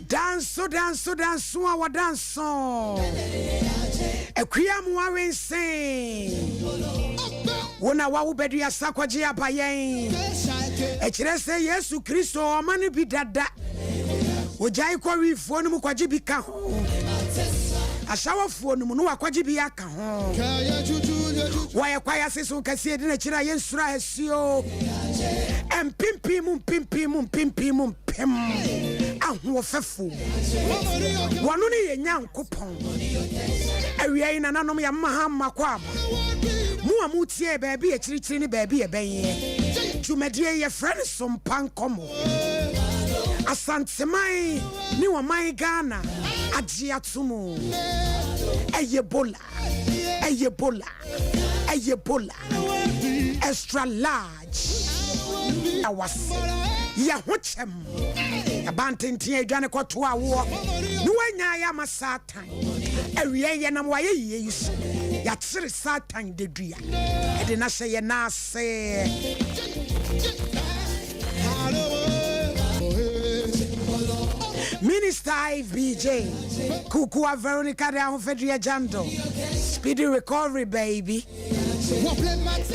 Dance, our dance. A Kriam Warren sing. Wona wa ubedi ya sakwaji ya bayen. Echirese Yesu Kristo amani bidada. Ojai kwa wifonu mkwaji bika ho. Ashawa fuonu munu wakwaji biyaka ho. Waya kwa ya sisu kasi edine chira yensura hesio. Mpimpi mu. Ahu ofefu wanu ni yenyan kupon awia ina nanom ya mahama kwam mu amutie baabi e chirichiri ni baabi e benye tumedie ye friend Sompa Nkomo asantemai ni wa mai Ghana agye atumu eyebola extra large awas ya hochem abantentie adwane kwoto awo ni wanya ya masatan awie ye nam waye yesu ya tsire satan dedua e de na hye ye na ase Minister IBJ Kukua Veronica de Ahofedria Jando speedy recovery baby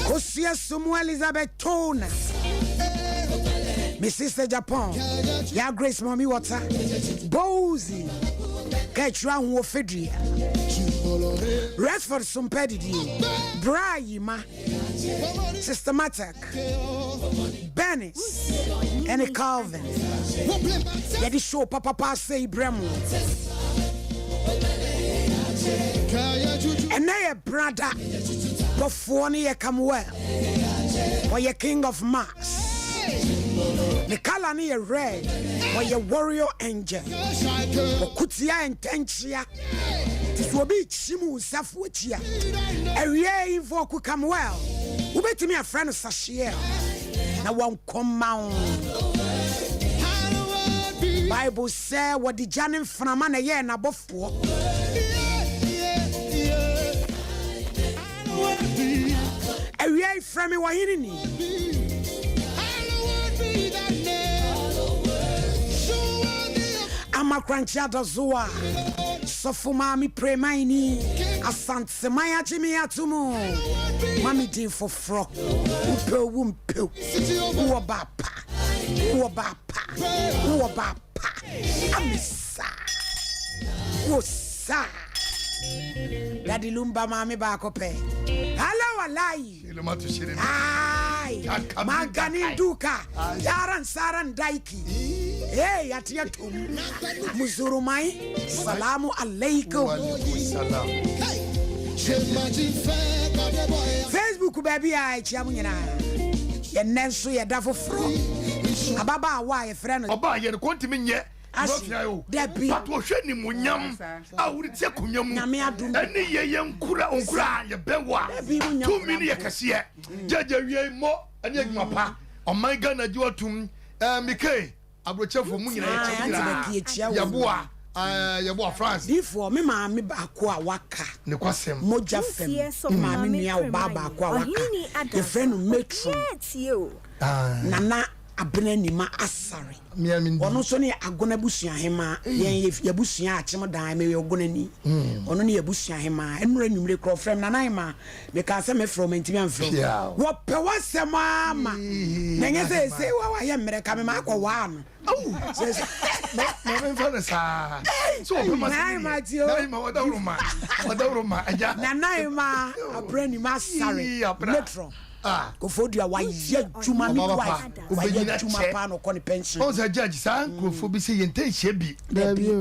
Kosia Sumu Elizabeth Tona Miss Sister Japan, ya Grace Mommy Water, Bozy, Ketchra Wofedria, Rest for some pedidi, Brayima, Systematic, Bennis, and a Calvin. Yet the show Papa say Bremo. And now, brother, before you come well, or your King of Mars. The color ni red, or your warrior angel, or kutia and tenchia. This will be Chimu Safuchia. A real invoke come well. Who bet me a friend of Sashia? Now won't come out. Bible say what the Janin from a year and above for. A real friend, what he Ama Crancha Dazua Sofuma mi premaini Asante Maya Jimmy Atumu Mami di for fro Umpe Uwabapa Amisa Wosa Daddy Lumba mami bakope Hello alai Ay Magani duka Yaran saran daiki Hey, atiatum Muzurumai Salamu alaikum Facebook baby I chiamunyana Ye nenso ye dafo fro Ababa wa ye friend Oba ye kontimi nye Debi Patwo hwe ni munyam awurite kunyam eni ye nkura onkura ye bewa 2 minutes ye kase jaja wie mo eni adwumapa o my Ghana jiwatum Mike abrochefo mu nyina yeboa France before me ma me ba ko a waka ne kwasem moja fem ma me nua o baba ko a waka the friend metro nana abena nima asare ono so ne agona busua hema yen yabusua achim dan me ogonani ono ne yabusua hema enura nwumre kro frem nana hema me ka se me from ntimi amfro wo pe wasema ma nenye se wa ye mere ka me ma akwa wa no no me fana sa so pe ma wadawroma aja nana hema abrani ma asare metro Kofodua wa ye juma mi wa ye juma pa no koni pension on za judge sa krofo bi se yente hye bi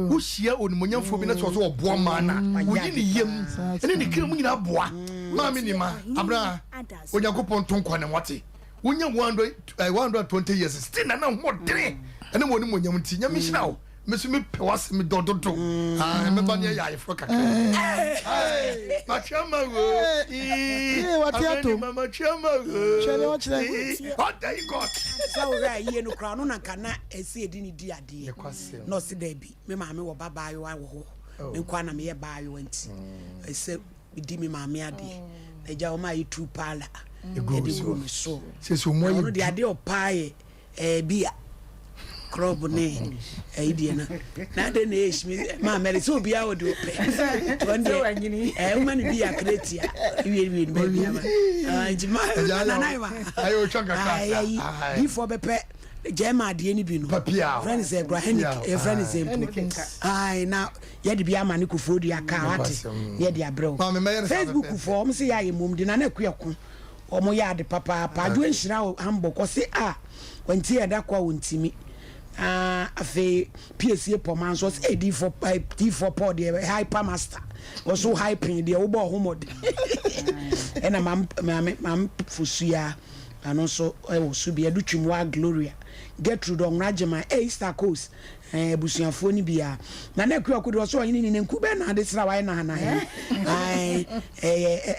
wo hia onimonyamfo bi na so so oboa ma na wo yi ni yem ene ni kire mu nyina boa ma me ni ma abra onyankopon tonkwa ne wate wonya 120 years still na ho dere ene mo onimonyam nti nyame hira wo mesumi pe wase me dododo me ba ne ya ifro kakra ma chama go watiato mama chama go chele o chele what they got so right ye no kra no na kana esi edi ni di ade no se da bi me ma me wo baba yo wo me kwa na me ye ba yo nti ese di me ma me ade eja o ma yi tu pala e go so se so mo no di ade o pae bia crop ne idea na de na ehimi ma mere so bia wo de ope wonde woman bi akretia wi baby ama jima na naiwa ayo changa kaka before bepe jema de ni bi no friends e grahenic friends e ai na ye de bia ma ne kufo di aka wate ye de abrɛ Facebook kufo om se ya ye mum de na na kuyaku omo ya de papa adu enhira hambo ko se wanti ya da kwa wontimi afi PSA pomanso se D4 pod de hyper master also hyping de wo bo homod ena mam fusua ano so wo su bia du twimwa Gloria Gertrude onrajema Easter Coast busuafo ni bia na na kuyaku de so yin ni nku be na de sra wa na na ai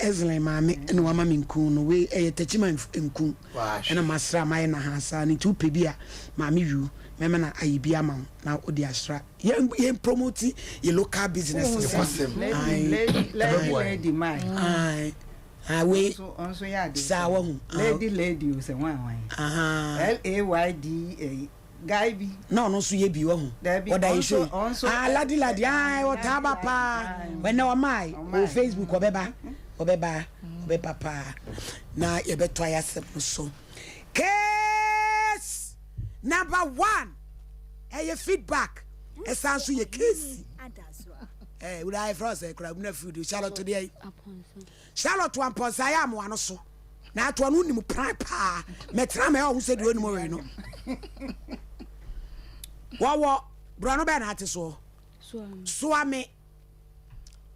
Ezlin mame no wa mame nku no we techima nku ena masra mai na hasa ni tu pe bia mame yu meme na ayibia ma na odi asra ye promote ye local businesses lady mai we onso ya de sawa hu lady o se wan LAYDA guy bi no so ye bi wo hu oda you show ladi o taba pa when na o mai o Facebook obeba pa na ye beto ayasem so case number 1 your feedback esanso ye case we die for us crab na food Charlotte today Charlotte one ponsa ya mo ano so na ato anu nim pra pa metra me o se de oni mo we no wo brano be na ate so ame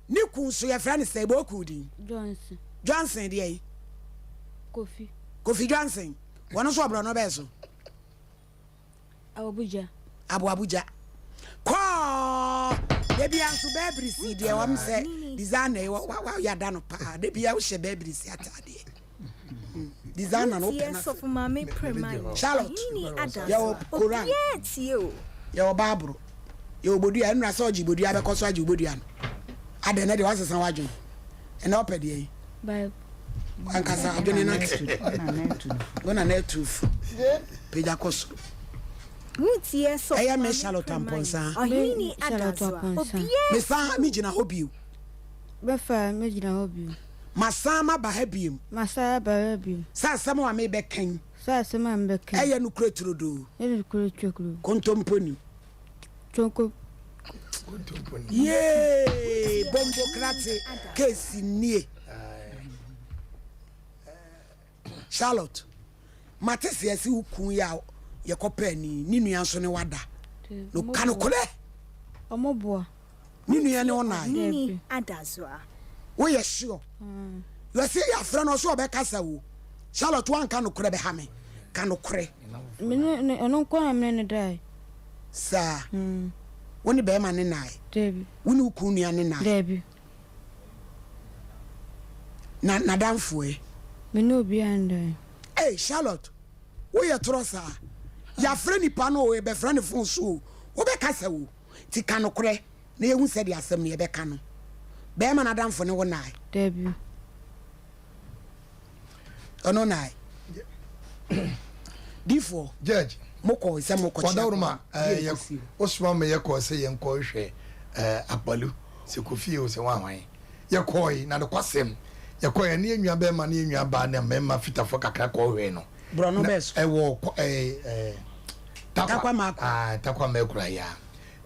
ni kun so ye friend say boku di Johnson dey Kofi Johnson wono so brano be so Abuja ko de bia nso bebrisi de wam se designer wa ya da no pa de bia wo she bebrisi atade designer no pe na so for mama prema Charlotte yo Quran yo Bible yo bodua enu asa oji bodua be koso aji bodua no ade na de wasesan wadwon e na opede yi Bible ankasa adwene na wona na truth peja koso mutie so eya me Charlotte amponsa ohini adaso me sa mi gina hobby befa me gina hobby masama ba habiem masaya ba habiem sa sama wa me beken sa sama me beken eya nu kureturodo kureturodo kontomponi chonko ye bombo krate kesi nie Charlotte matese yesi ukun ya ye kopani ni nua so ne wada no kanokole omoboa ni nua ne ona ni adazo wo ye sure you say ya friend no so obekasa wo Charlotte wan kanokore be ha me kanokore me ono ko na me ne dai sa woni be ma ne nai debi woni ukun nua ne nai debi na danfo me no bi ande Charlotte wo ye trosa ya friend pa no we be friend fon so wo be kasa wo ti kanokore na yehu se de asem ne be ka no be ma na danfo ne wo nai debi ono nai D4 judge moko se moko cha kwadawruma osuma me yeko se yenko hwe apalu se kofi o se wanwan yekoi na de kwasem yekoi ne enwa be ma ne enwa ba na mema fitafo kakra ko hwe no brono beso ewo takwa mako takwa mekura ya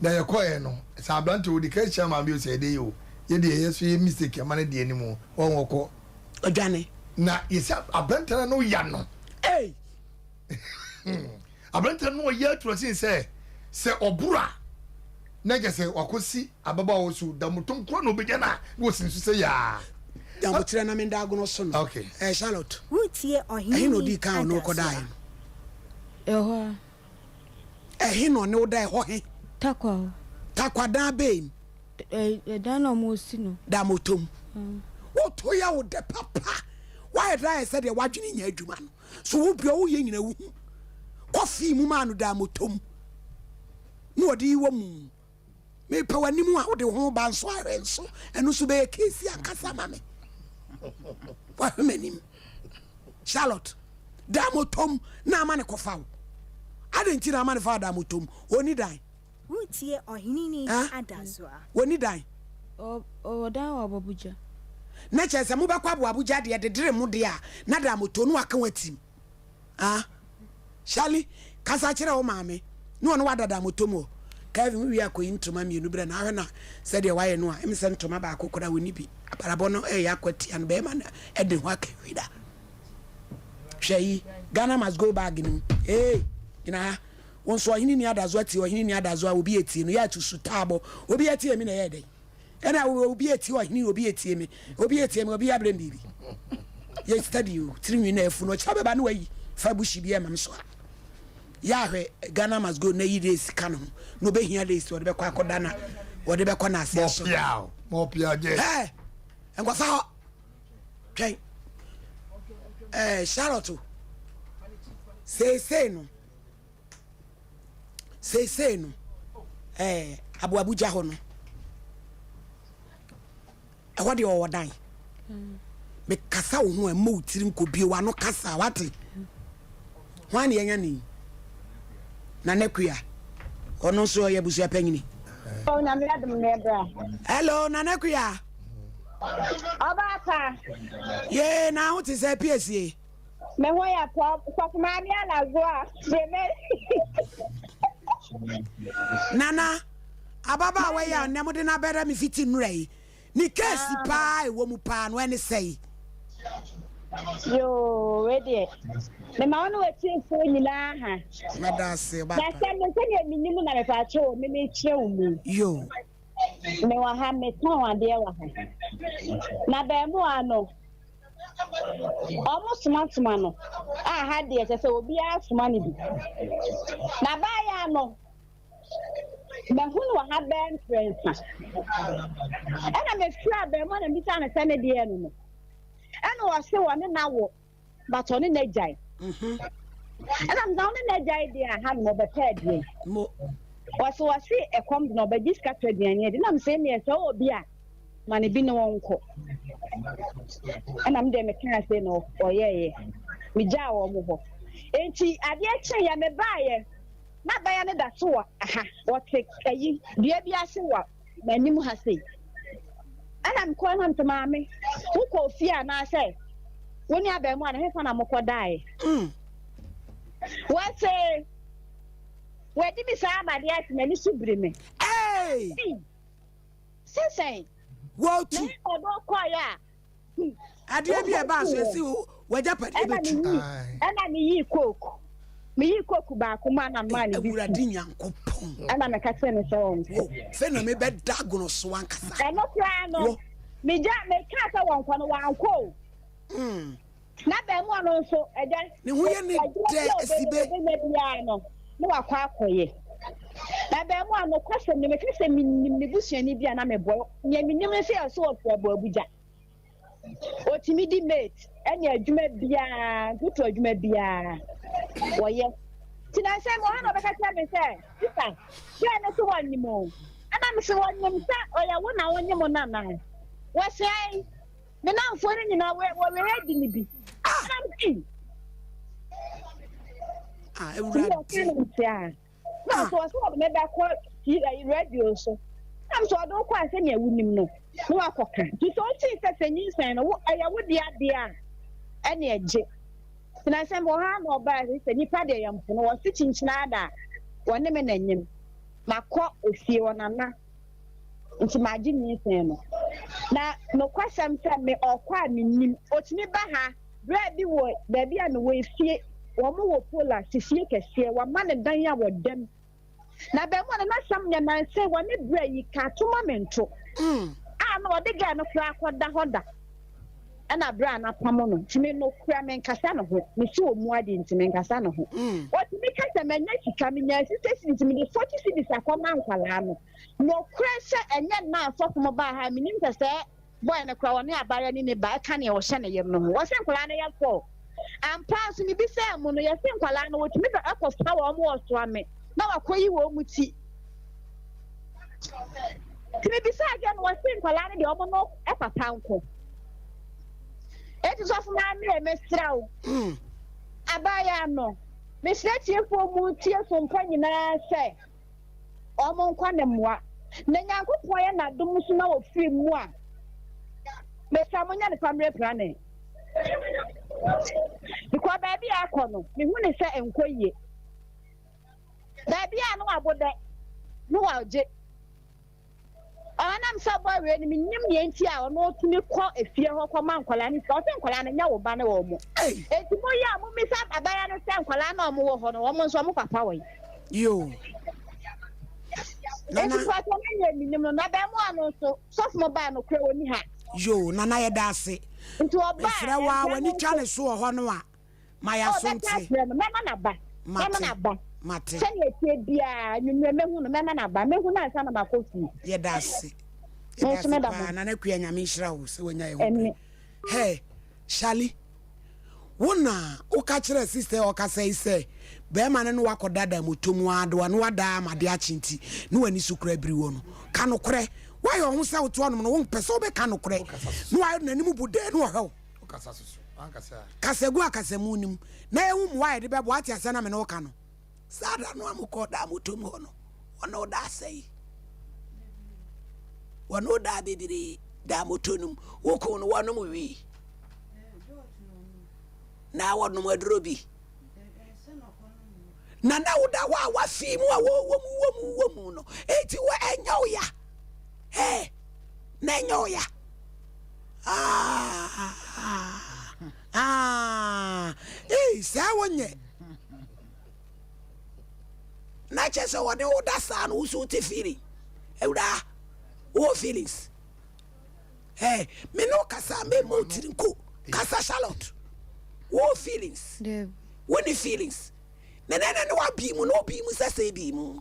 na yekoi no sa ablanto odi ka cha ma bi o se de yo ye de yeso ye mistake ma ne de animu won woko odwane na yesa ablantana no ya no ablantana no ya trosin se obura na je se wakosi ababa wo so da mutum kro no beja na wo sin so se ya da mo tire na me da agono so no okay Charlotte mutie ohini no di kan no ko dai eho no ne wo dai ho he takwa da be da no mo si no da motom wo to ya wo de papa why dai said de wadwene nya adwuma no so wo bia wo ye nyina wu kofi mu ma no da motom no odi wo mu me pe wani mu a wo de ho ba nso are nso eno so be kesi akasa ma me wa menim Charlotte da motom na ma ne kofa wo Adenti na man father mutum. Oni dan. Mutie ohini ni adazwa. Oni dan. O dan wa Abuja. Na chese mu be kwa Abuja de dire mu de a na da moto no aka watim. Shali kasa kire o maame. No no wadada moto mu. Kevin wi akoyi ntoma mienu bre na ahwe na se de waye no a em se ntoma ba akokora woni bi. Aparabo no yakwati an be ma na e de ho aka wi da. Hwei Ghana must go back in. Hey, once ohini ni adazo ati ohini ni adazo obi eti no ya tusu tabo obi eti emi na ye dey ena obi eti ohini obi eti emi obi abrem bibi ye study you trinwi na efu no chabe ba no wayi fa bushi bi emam so ya hwe Ghana must go na yi days kanu no be hia days wo de be kwa akoda na wo de be kwa na ase so mo pia je eh engwa fa twen Charlotte say no Abuja ho no what the o dan me kasa wo ho emo tiri nkobie wa no kasa wate hwan ye nya ni na nekua ono so ye busu apanyini na me adum na ebra hello na nekua Obaka ye na ho ti say piesie me ho ya kwa kuma bia na zo a Nana ababa we ya nemo de na bere me fiti nrai ni case pa e wo mu pa no ene sei yo ready me ma onu eti fo nyina ha na da se ba na se me se ni minimu na me fa cho me kire wu yo me wa ha me ton ade wa ha na be mu ano almost matuma no ha de se obi asuma ni bi na ba ya no me hunu wa ha ben friends ana me fira be mo na mi ta na se ne de no ana wa se wa ne na wo but oni na jai ana m down na jai de ha no be ped ye mo wa se e kom no be diska tradian de na m se me se obi a ma ne bi no wonko ana m de me kan se no oyeye mi ja wo mo ho enti ade a che ya me baaye na baya ne da so aha what ayi bia bia se wa manim ha sei ana m ko na ntamaame wo ko fia na se woni abamu ana hefa na moko dai what say we di mi sa amade ati mani subire me hey say wo tu odo ko ya ade bi e ba so esi waja pade betu ana mi yi coke me yi koku ba kuma na ma ni bi awurade nyankopon ana me ka se ne so fe na me be dagono so ankasa e no kra no me ja me ka sa won kwa no wanko na be mu ano so eja ne ho ye ne de sibe bia no no wakwa akoye na be mu ano kwase ne me fi se minim ne busuani bia na me boy nya minim ne se so ofo Abuja otimi di mate enya adwuma bia gutu adwuma bia woye tina se mo hano beka tia me se sisa ya ne to wanimo ana me se wanyim sa oya wona wonyim na na wo sei me na mfori nyina we ready ni bi ana bi ewurade na so me ba ko radio so am so do kwa se ne awunim no no akoka ti so ti se senyin sen no aya wo dia dia ene eje na se mo ha no ba se nipa de yam no wo si chinchina ada wone me nanyim makọ ofie wonana nti maji ni sen no na no kwasam se me okwa minim otimi ba ha bra bi wo ba bi a no wo efie wo mo wo pola sifie kese wa ma ne dan ya wo dem na be mo na sam nya na se wone bra yi ka to momento na wo de ga no kra akoda hoda ana bra na pamo no timi no kra men kasa no ho me si omu ade ntimi kasa no ho o timi kasa menya sika menya sisi ntimi de 40 cedis akoma nkwala no no kra se enye na afofo mo ba ha minim kasa boy na kra woni abare ni ne ba ka ne wo hye ne yem no ho wo se nkwala na ya fo ampa so mi bi se mu no ya se nkwala no wo timi ba akofa wo mo so ame na wakoyi wo mu ti timi bi se aga no wo se nkwala ne de omo no e papa nko eti so fuma mi e mesrawo abaya no Mr. Chiefo Mutia from Panina say, Omon Quanemwa. Nanyanko Poya na Dumusuna of free moi. Mr. Monia the family planning. Because baby, I call me when I say and quiet. Baby, I know about that. No, I'll jet. And I'm so worried. Me or no to me call a fear of command Colani, Scotland, Colana, no banner or more. Hey, it's more young, Miss Ab, I understand Colana more on a woman's power. You. Nana, so soft mobile crow in hat. You, Nana Dasi. Into a bar when you tell us so, Honua. My associate, Mamma, Mate. Send it, dear, you remember the man about me who has son about coffee. Yeah, that's it. Yes, madam. And I queen Yamishra, so when I hey, Shally. Wona, o catch her sister or say, Bearman and Wako Dada Mutumwa, do and Wada, my dear Chinty, no any sucre everyone. Cano cre, why almost out to one won't persobe cano cre. No, I don't know who dare no how. Casagua Casamunum, nay, why the what your son and Ocano. Sada no amuko da mutumu no ono da sei wono da bibiri da mutunum woko no wono mu wi na wono mu adrobi na woda wa fi mu wo mu no eti wo enyo ya na enyo ya sa wonye na chese wode oda san wo so te feeling ewda wo feelings me no kasa me mo tirinko kasa Charlotte wo feelings wo ni feelings na wa bi mu no bi mu sese bi mu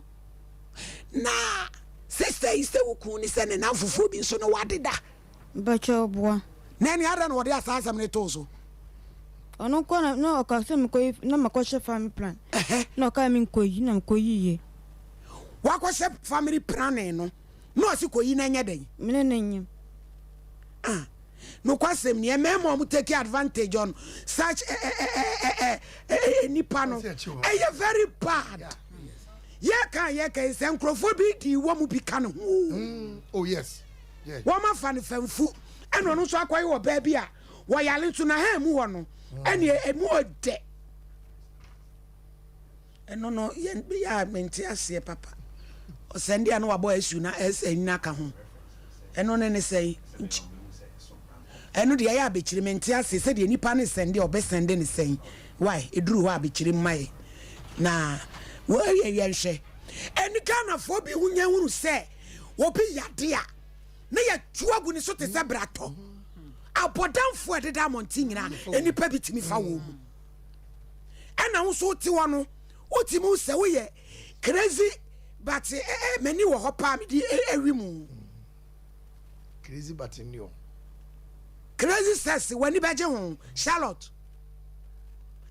na sister iste wo kun ni se ne na fufu bi so no wadeda bacho boa na ni ada no wode asasam ne tozo ono kwa no ka se me koyi na makoshe family plan no ka me koyi na koyi ye wakoshe family plan no no si koyi na nya den me na nyim no kwasem ne memo mu take advantage on such ni pano very bad ye kan se nkrofo di wo mu bi kan ho oh yes wo ma fa ne famfu eno no so akoyi wo ba bi a wo yale ntu na ha mu wo no ene emu ode eno no ye ya menti ase papa o sende anu wabo asu na enna ka ho eno ne sei eno de ya abekire menti ase se de nipa ne sende obe sende ne sei why eduru ho abekire mai na wo ye hwe eni kana fo bi hunya hunu se wo bi yade a na ya tuagu ni so te se brato abodamfo ededa monti nyina enipa bitimi fa wo mu ena wo so ti wono otimu se wo ye crazy but many wo hopa me di ewi mu crazy but nyo crazy says when you beje ho Charlotte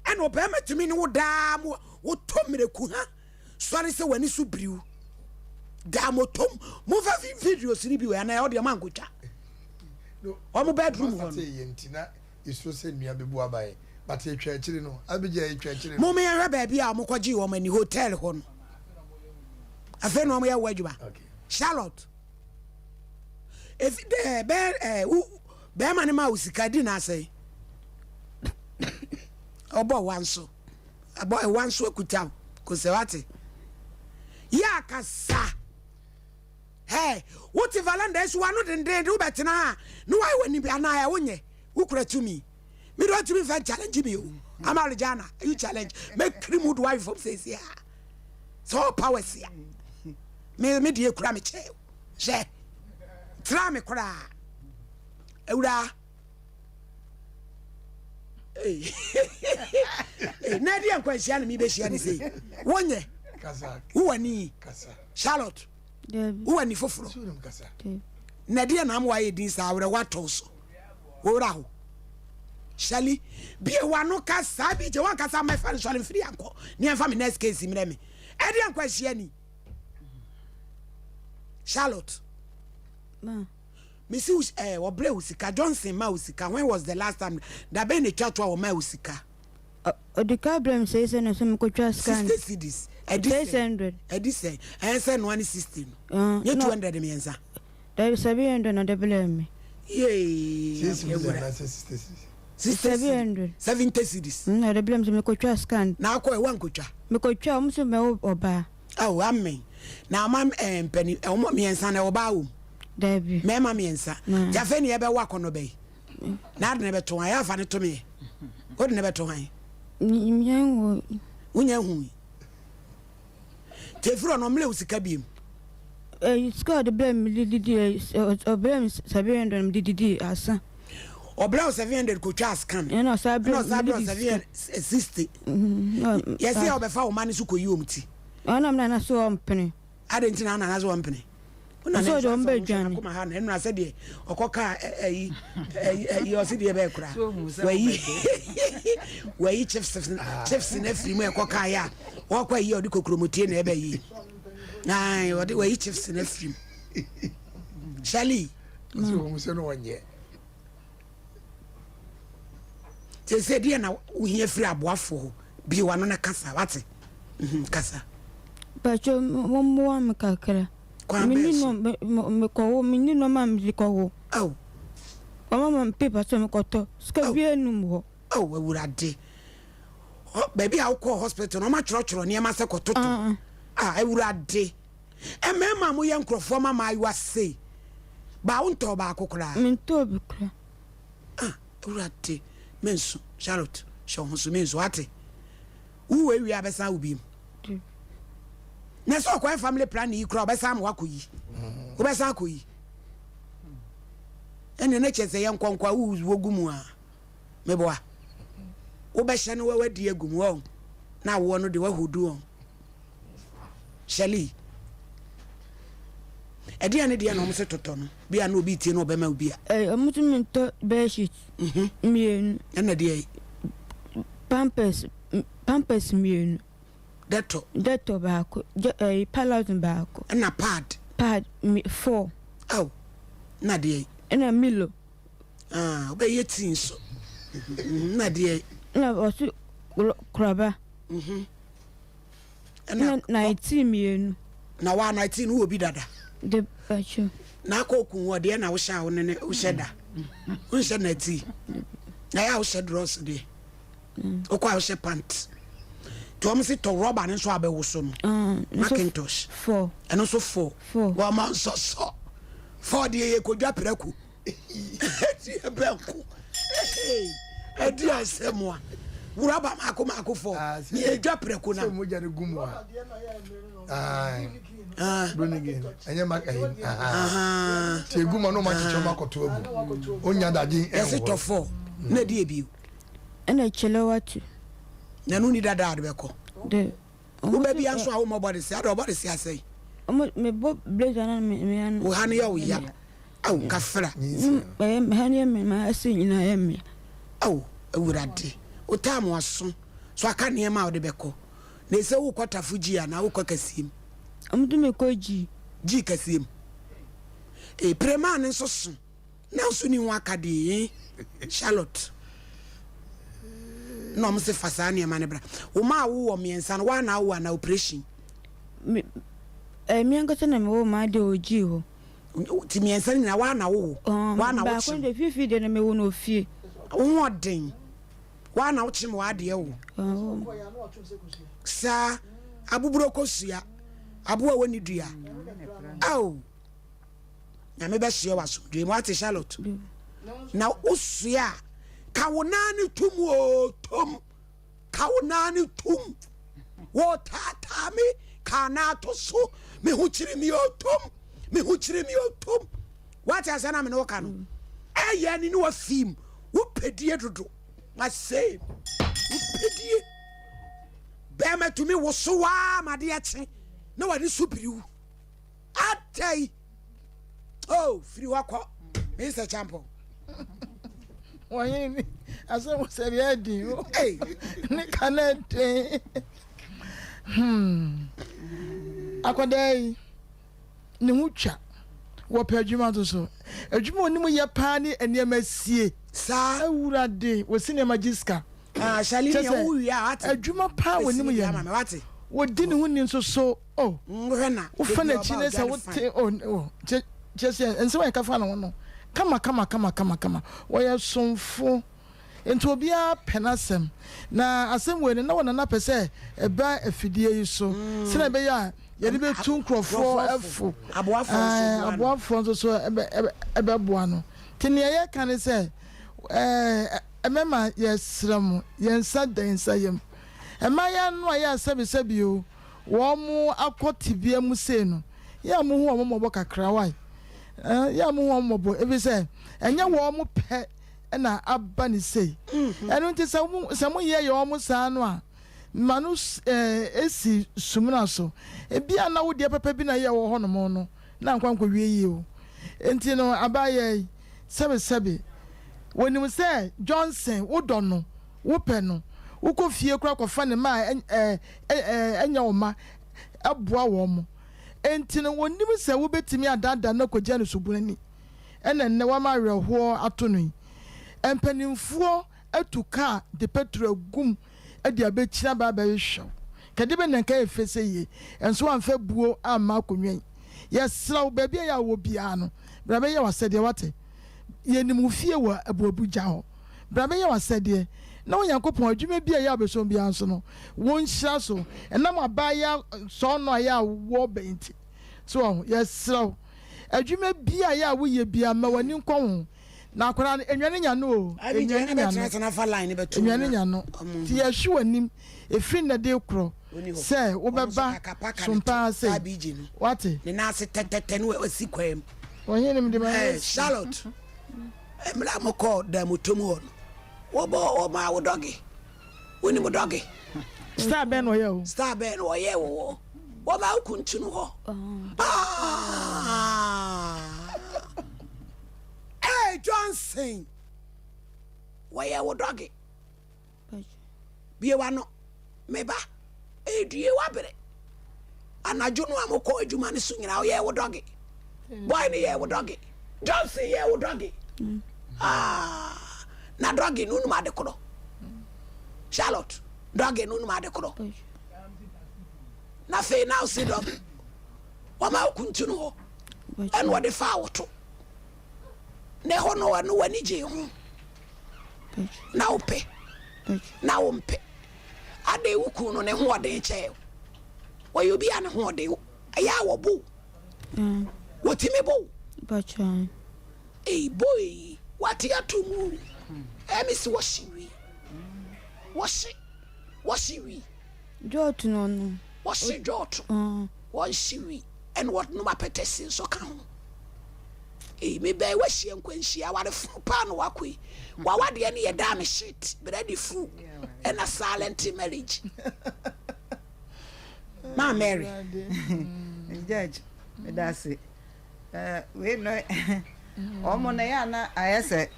ena obema tumi ni wo da mo wo tomireku ha sorry se wani su briu da mo tom mo va videos ni bi we na e de man ko twa no omo bedroom ho say yentina iso se nua bebu abaye but e twa akiri no abegya e twa akiri mo me hwe ba bia mo kwaji wo mani hotel ho no afa no mo ya wadjuba okay Charlotte if the be man ma usika di na say obo wanso abo e wanso akuta ko se wate ya kasa hey what if Valanda is one of the do betina no I when be na ya wonye ukura to me do to me fan challenge me am Arijana you challenge make remote wife from says yeah so powers here me die kura me che she tra me kura ewura na dia nkwanhia na me be hia ni sei wonye kasa woni kasa Charlotte woni foforo kasa na dia na am wa ye din sa awre wato so wora ho Shally bie wano kasa bi je wan kasa my fan Shally free anko ni enfa me next case mi me e dia nkwanhia ni Charlotte ma Missy Obre Usika Johnson ma Usika when was the last time that been a church or ma Usika the problem says and some coach scan 60 cedis 600 edise and send 160 you 200 mienza there is 700 na double me yay 700 70 cedis na double me coach scan na akọ one coach me coach am so me oba oh amen na mam penny omo mienza na oba wo Debbie mema mienza jafe ne ebe wa kono be na ade ne beto an ya fa ne to me o de ne beto an nyanwo unya hu tefuro no mle usika biem score the blame didi blame 700 didi asa obra 700 ko twa scan no sabra 760 yes ya obefa o mani su ko yi omti ona mna na so ompene ade ntina na so ompene una so do mbe dwan ko ma ha na enu ase de okoka ayi o se de be kura wayi chiefs na free mu ekoka ya okwa yi odi kokromotie na ebe yi ai odi wayi chiefs na free shali so mu se no wanye se dia na uhia free aboafo bi wano na kasa wate kasa bacho mo am kakra minino me ko minino mam zikowo oh mama paper so me koto ska bi enum ho oh ewurade baby a ko hospital no ma choro ne ma se kototo ewurade emema mo ye nkrofo mama ayu ase ba unto ba akokora minto bi kra ewurade mensu Charlotte sho hoso mensu ate uwe wi abesa ubim na so kwa family plan yi kra obesa am wakoyi obesa akoyi ene na chese ye nkonkwa wogumu a meboa obehye no wawadi agumu o na wo no de wahodu o shali edi ne de na omse toto no bia na obi tie no obema obi a omutu to bedsheet mienu ene de pampers mienu Deto baako pallet baako na pad 4 oh na de na milo obey tin so na de na osu kraba na 19 mienu na wa 19 wo bi dada de bacho na akokun wo de na wo sha wo ne wo sheda wo sha na ti na ya wo sha dross de o kwa wo sha pant to am sit to rubber nso abewo so no Macintosh 4 eno so 4 wa ma so 4 de ye kodwa preku ti ebenku edi asemwa rubber mako 4 ni edwa preku na mo jare gumu Brunigin anya maka ti gumu no ma chicho makoto abu onya daji esi to 4 na di ebi ena chelewatu na no ni dada adbeko de wo ba bia so a wo mo body se ado body se asai me bo blazer na me an wo hane ya wo ya au kafra me hane me ma asi nyina ya me au ewurade o tam waso so aka ne ma wo de beko na se wo kwata fuji ya na wo kwakasim amudu me koji ji kasim prema ne so so na so ni wo aka de Charlotte no mo se fasa ne ma ne bra wo ma wo miensa no wa na wo na operation mi angata na me wo ma de oji ho ti miensa ni na wa na wo ba ko de fifi de na me wo no fie wo den wa na wo chim wa de wo sa abuburo kosua abuwa woni dua au na me be hye waso de mo ate Charlotte na usua kawonani tum o tum kawonani tum wo tata mi kana to so me hu chiri mi o tum what asa na me no ka no eye ni no film wo pedie dodo I say wo pedie be ma tumi wo so wa ma de ache na wa ni supiriu atai oh free wako Mr. Champo wanyini asa mo sebi adi ni kanete akodai ni mutwa wo pe adwuma to so adwuma oni mo ye pa ni enema sie sa awurade wo sinema jiska Shali ni wu ya ati. Adwuma pa woni mu ye. Wodi ne ho ni nso so oh. Nhwe Wo fa na chi ne se wo te oh. Just enso ya ka fa na wono. Kama. Wo ya somfo. Enti obia penasem. Na asem we ne na wona na pese eba afidie yi so. Se na be ya yɛde bɛtu nkurɔfoɔ ɛfo aboafoɔ nso so ɛbɛboa no nti nea yɛka ne sɛ ɛmɛma yɛsrɛ mo yɛnsa da nsa yam ɛma yɛano a yɛ asɛbesɛbi o wɔn mo akɔ tibia mu sei no yɛ mo ho wɔn mmɔbɔ kakra wae yɛ mo ho wɔn mmɔbɔ ebi sɛ ɛnyɛ wɔn mo pɛ ɛna aba ne sei ɛno nti sɛ mo yɛ wɔn mo saa no a manu esi sumuna so ebia na wo de papa bi na ye wo ho no mo no na nkwankwa wie yi o enti no abaye sebe wonim se Johnson wo do no wo pɛ no wo kɔ fie kura kɔ fa ne ma enya wo ma aboa wo mo enti no wonim se wo betimi adada na kɔgya ne subunani ɛna ne wa ma werɛho ato no empanimfuo atuka de petro gum adi abechina ba hwew kade be nanka efese ye enso anfa buo amma konwen yesraw ba bia ya wo bia no bra be ye wasede wate ye nim fie wa abuabugya ho bra be ye wasede na onyankopon adwuma bia ya beso bia nso no won hyira so enam abaya so no ya wo benti so yesraw adwuma bia ya wo ye bia ma wani nkon na akora enwane nya no enwane nya no ti yehwe anim efiri na de kro se wo beba sompa se wate ne na se tetete no asi kwam wonye nim de ma Charlotte emla mo ko da motom ho wo bo o ma wo dogi woni mo dogi star ben wo ye wo wo ma kuntu no ho Johnson waya wo dogi bie wa no meba edue wa bere anajo no amoko adwuma ne so nyina ye wo dogi boy ne ye wo dogi Johnson ye wo dogi na dogi no no ma de kodo Charlotte dogi no no ma de kodo na fe now see dogi wa ma kuntu no ho en wo de fa woto ne ho no wani je ho na ope na ompe ade wuku no ne ho ode che wo yo bia ne ho ode ya wo bo wotimi bo bacha boy wati atumu emisi washiwi jot no washi jot washiwi and what no mapetesi so kan me be wahia nkwanhia ware fu pa no wakoi wawade ne ye dam shit ready fu and a silent marriage ma Mary judge that's it we no omo na ya na ayese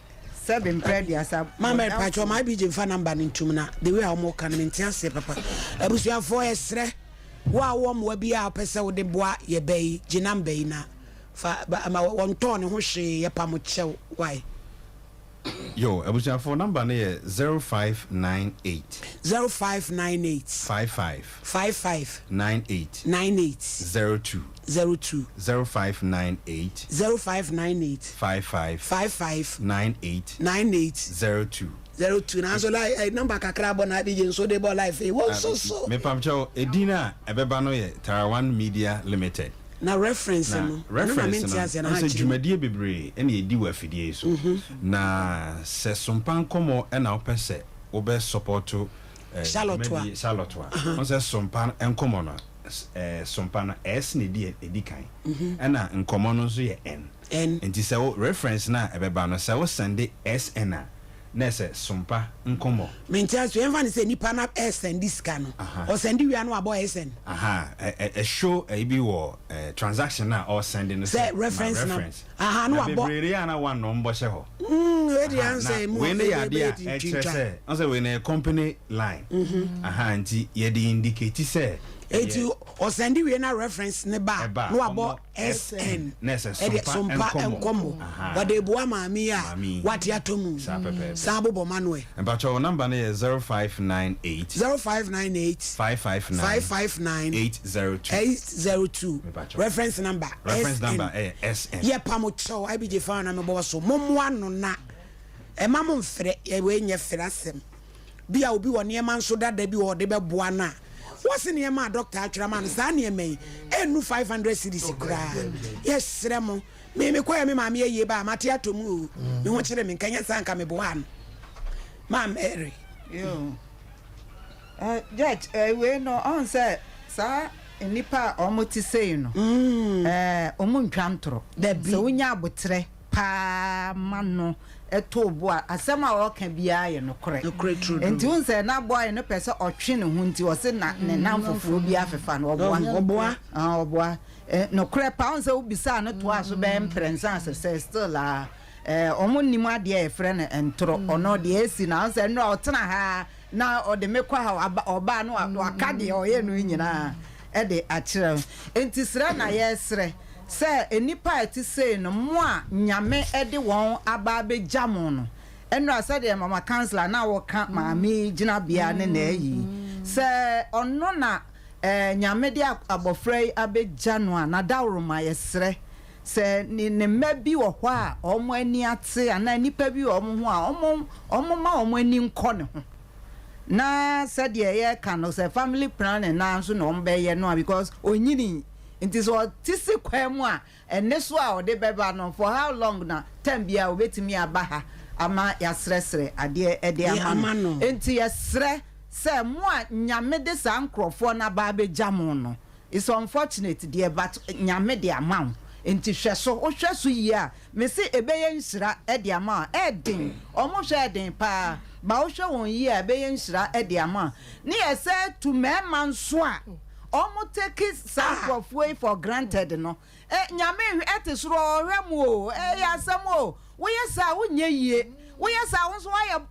seven prediasa ma Mary pacho ma bi je fa number ntum na the way omo kan mentiase papa abusuafo esre wa wo mo bia pese wo de boa ye bai je number na fa ma won ton ho hwe ye pam chew why yo abusuafo number na ye 0598 55 98 02 0598 55 98 02 na so like number kakra bona DJ so de bo life e wo so me pam chew edina ebeba no ye Tarawan Media Limited na reference no na dwumadie bebre ene edi wa fidie so na se Sompa Nkomo na opese wo be support Charlotte on se Sompa Nkomo no Sompa na S ne di edikan na Nkomo no so ye N enti se wo reference na ebeba no se wo send SN na se Sompa Nkomo mentias we enfa ne se nipa na SN this can o send wi anu abo SN a show a bi wo transaction na or sending say reference no abo bebre ana one no mbo she ho the answer when they are there answer when a company line nti ye dey indicate say eti o send we na reference ne ba no abo SN Sompa Nkomo wa de boa maami a what ya tomu sabobo manuel but your number is 0598 559 802 reference number SN ye pamo cho ibj fa na me bo so mommo ano na e mammo mfre e we nye frasem bia obi wo ne man so dada bi wo de be boa na what's in your man doctor atwraman sa ne me enu 500 cedis kra yes remo me kwa me ma me ye ba mate atomu me ho kire me kanya sanka me boa no ma Mary yo judge we no on say sa nipa omoti say no omu ntwantro so unya abotre pa mano eto bo asema o ka bia ye no kore enti un say na boy no pese otwe ne hu nti o se na ne namfofo bia fefa no oboa no kore pa un say ubisa no to aso be imprensa say still omo nimu ade e frɛ no entro ono de esi na un say no otena ha na o de mekwa ha oba no aka de o ye no nyina e de akire enti sra na ye sre se enipa eti say no mo a nyame ede won aba be jamo no enu asa de mama counselor na wo ka maami gina bia ne na yi se ono na nyame de abofrei abe jano a na dawroma yesre se ni ne mabi wo hɔ a omo ani ate ana nipa bi omo ho a omo ma omo ani nkɔ ne ho na se de ye ka no se family planning na so no mbe ye no because onyini nti so tisi kwemu a ene so a ode beba no for how long na time bia obetimi aba ha ama yasresre ade ede ama no nti yesre se mo a nyame de sa nkrofo na ba be jamo no it's unfortunate dear but nyame de ama nti hweso o hweso yi a me se ebeye nhira ede ama edin omo hwe edin pa ba o hwe won yi a ebeye nhira ede ama ne yese to mema nso a omo take sacrifice for granted no nyame etesoro hwemu ya samo wo yesa wo nye yie wo yesa wo so ya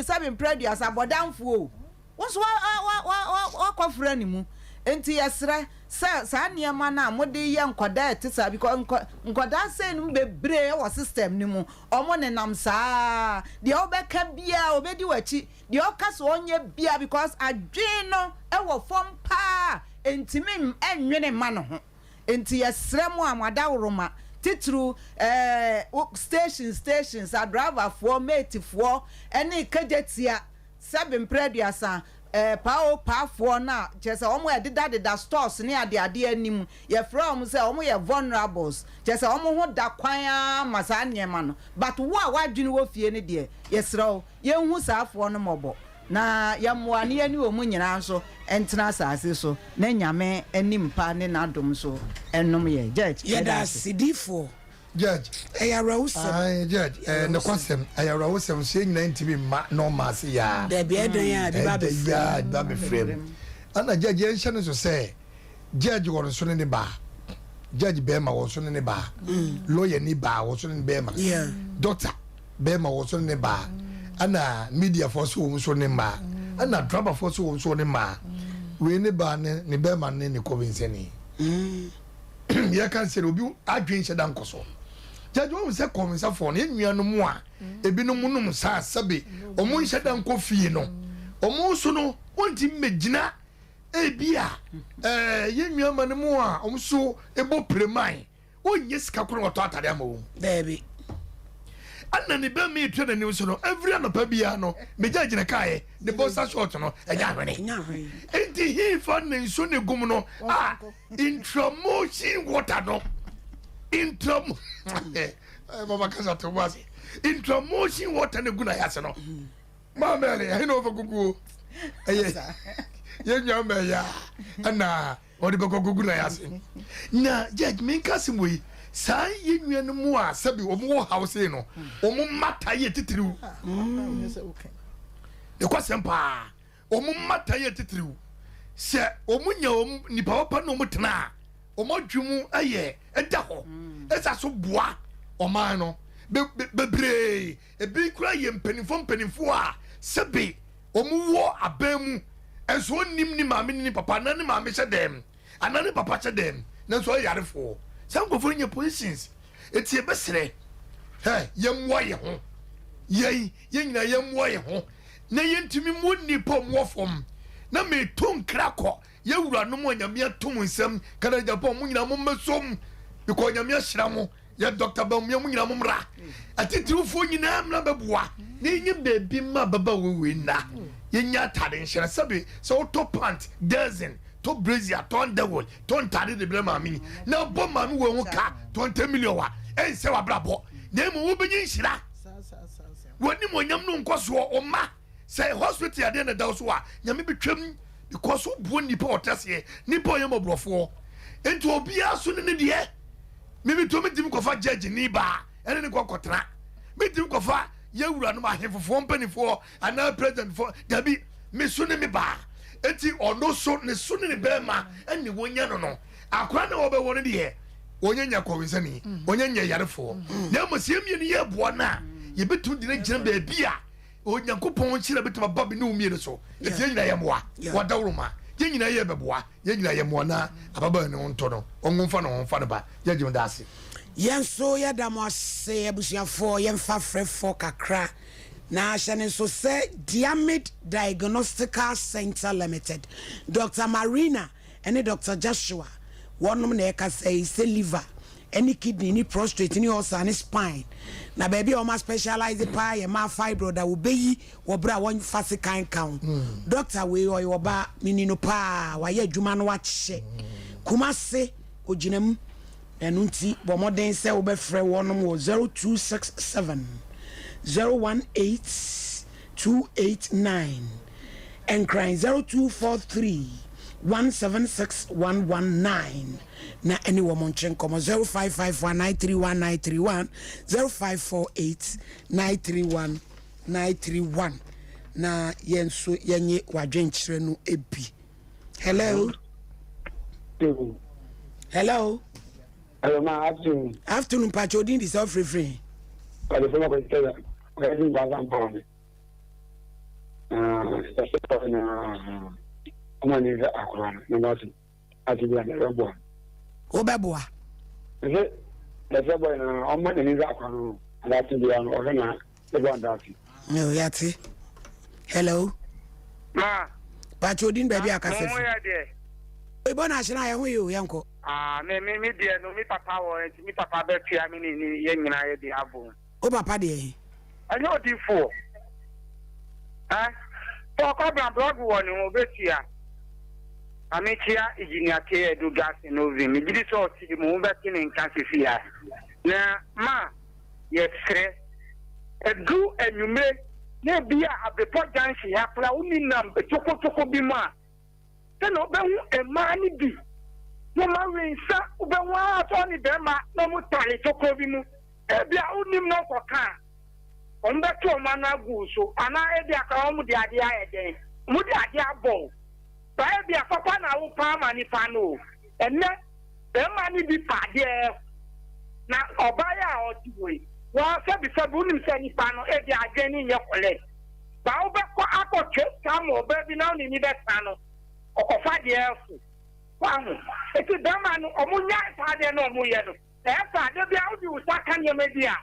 sabe preduas abodamfo wo so wa kwafra ni mu enti yesre sa niema na mode ye nkoda etesa because nkoda say no bebre wo system ni mu omo ne nam saa de obeka bia obedi wachi de okase onye bia because adwen no e wo fom pa entimi enwene ma no ho enti yesre mu amada woroma titru stations a driver for mate for any kajetia seven preduasa pa for na chese omo edida stores ne ade anim ye from say omo ye vulnerables chese omo ho da kwan masa niema no but wo a wadwene wo fie ne de yesre ye hu saafo no mobo na yamwa ne ani wo mu nyina so entena asase so na nyame animpa ne nadom so ennom ye judge yeda sidifo judge ayarawusem judge ne kwasem ayarawusem so nyina ntimi ma normal se ya da bi edan ya bi ba be ya ba be frem ana judge en hye no so say judge won so ne ba judge be ma won so ne ba lawyer ni ba won so ne be ma doctor be ma won so ne ba ana media force wo so ne ma ana drama force wo so ne ma we ne ba ne be ma ne convince ni ya kan se obi adwen hye dan koso judge wo se convince for ne nnuano mu a ebi no mu no sa sabe omo hye dan ko fie no omo so no wonti megina ebia ye nnuama ne mu a omo so ebo preman onye sika koro to atade amawo baby anna ni be me twede ni so no every anapa bia no me judge ne kae the boss short no enya hwene enti he for ne so ne gum no intramotion water no mama kasa to was intramotion water ne guna yase no ma mele he no for gugu ye nyamba ya ana odi be gugu na yase na judge me kasim we sa ye nnuano mu a sabi omo house no omo mata ye titiriu de kwasempa omo mata ye titiriu se omo nya nipa papa no mutena omo dwumu aye eda ho esa so boa oman no bebre ebi kura ye mpenifo a sebe omuwo abemu enso nim ni maame ni papa na ni maame hye dem anani papa hye dem na so yarefo sankofo nye positions etie besere yemwo ye ho ye nyina yemwo ye ho na yentimi mu nipa mwofom na me ton krako ye wura no mo nyame atom nsam kana japan mu nyina mo mesom because nyame ahyira mo ye doctor ba mu nyina mo mra atitirufo nyina mra beboa na yenye bebi ma baba wewe na yenya tade nhyira sabe so top pant dozen to brazier to underwood to ntade de blama mini na bo ma no wo ka 20 million wa ense wa brabo na mu wo benyi nhyira woni mo nyam no nkoso o ma say hospital ade na daw so a nyame betwam because wo nipa otase nipa yem obrofo enti obi aso ne de me to me dim kofa judge ni ba ene ne kokotra me dim kofa yewura no ahemfofo mpanifo ana president for dabi me so ne me ba enti ono so ne so ne be ma ene wonya no akwa na obe won de onyanya kowensani onyanya yarefo na masiemie ne ye boa na ye betu de gina ba bia onyankopon chira betuma babi ne umie ne so enti nyina ye moa wadawroma ye nyina ye beboa ye nyina ye moa na ababa ne wonto no onwomfa no wonfa ne ba ye gye ndase yenso ya damose abusuafo yemfa frefo kakra na hyene so se Diamid Diagnostical Center Limited Dr. Marina and Dr. Joshua wonom na eka say liver any kidney ni prostate ni ulcer ni spine na baby o ma specialize pa ye ma fibro da wo beyi wo bra won fase kan count doctor we o yo ba minino pa wa ye adwuma no wa hye kumase oginam enu nti bo moden se wo be frɛ wonom wo 0267 018 289 and crying 0243 176 na any woman chen komo 0551931931 0548931931 na yenso yenye wadwenkyere no ebi. Hello hello ma afternoon pachodin is all free ale fuma ko tela ko din ba zan pa ni kuma ni za akura na noti ati bia na bo o beboa le se boy na o ma ni za akura no ala ti bia no o na e bo ndati no yati hello ma pachodin baby akase mo ya de e bona shina ye ho yo yanko me de no mi papa wo mi papa be tua mi ni ye nyina ye de abo o papa de anyo di fo to ko bra blog wo ni wo be tua amikia engineer ke edu gas no vi mi gidi so ti mo be tin nkan se fia na ma ye fre edu enyume na bia abepo janshi ya pra uni nam choko bi ma se no be hu e ma ni bi no ma wensa ube wa to ni be ma no mu tare choko bi mu e bia unim no ko kan on be to ma na gu so ana e bia ka mu di ade ayeden mu di ade abon ba e bia papa na wo pa ma ni pa no enne be ma ni bi pa de na obaya o ti we wa se bi se bu nim se ni pa no e bia ade ni nye kole ba wo be ko akotwe ka mo be bi na ni be sa no okofa de efu kwamu eti dama no omunya ipade no omuye no esa de bia odi usaka nyeme bia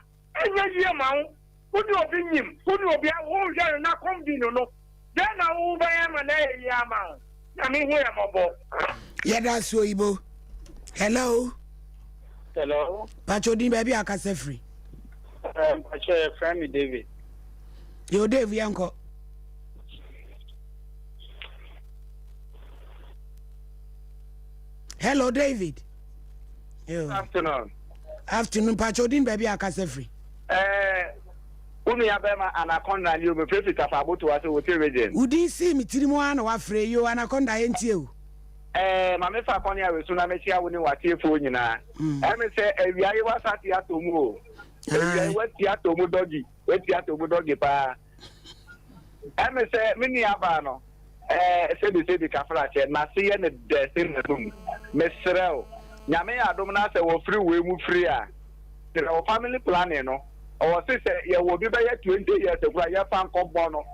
enye yie ma wo odi obi nyim odi obi a wo hwe na kombino no de na wo ba ya ma na yi ama na mi hu ya mobo yeda so ibo hello pachodin baby akase free pacho friend David yo David yanko hello David yo afternoon pachodin baby akase free umi abema anaconda ni obe prefi tafaboto wa se wote region udi si mitirimu ana wa free yo anaconda yentie o ma me fa kwani awe so na me tia woni wate fo nyina me se ewiaye wa sati atomu o ewiaye wa ti atomu dogi we ti atomu dogi pa me se mini aba no se bi kafra che na se ye ne de se ne dum me sereo nyame adom na se wo free we mu free a the family planning no or sister, you will be by 20 years ago, your fan combono.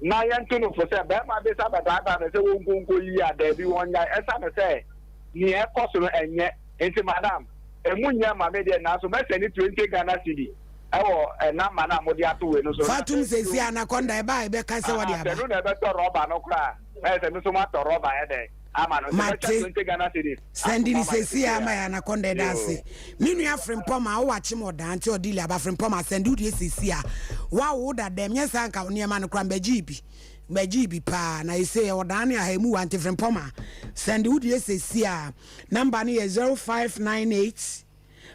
Now, you know, for say, Bama, this about that, and say, won't go here, there be one guy, as I say, near possible and yet, into madam. And when you're my media now, so much any 20 Ghana city. Oh, and now, madam, what you have to win. Fatum says, Anaconda, buy, because I don't ever robber, no cry. As a so much robber, Sending says, "See, I'm an anaconda dance. Minu from Poma, watch more than to deal about from Poma, send you this is here. Wow, would that them, yes, uncle near man cram Bejibi pa, and I say, or Dania, I move anti from Poma. Send you this is here. Number near 0598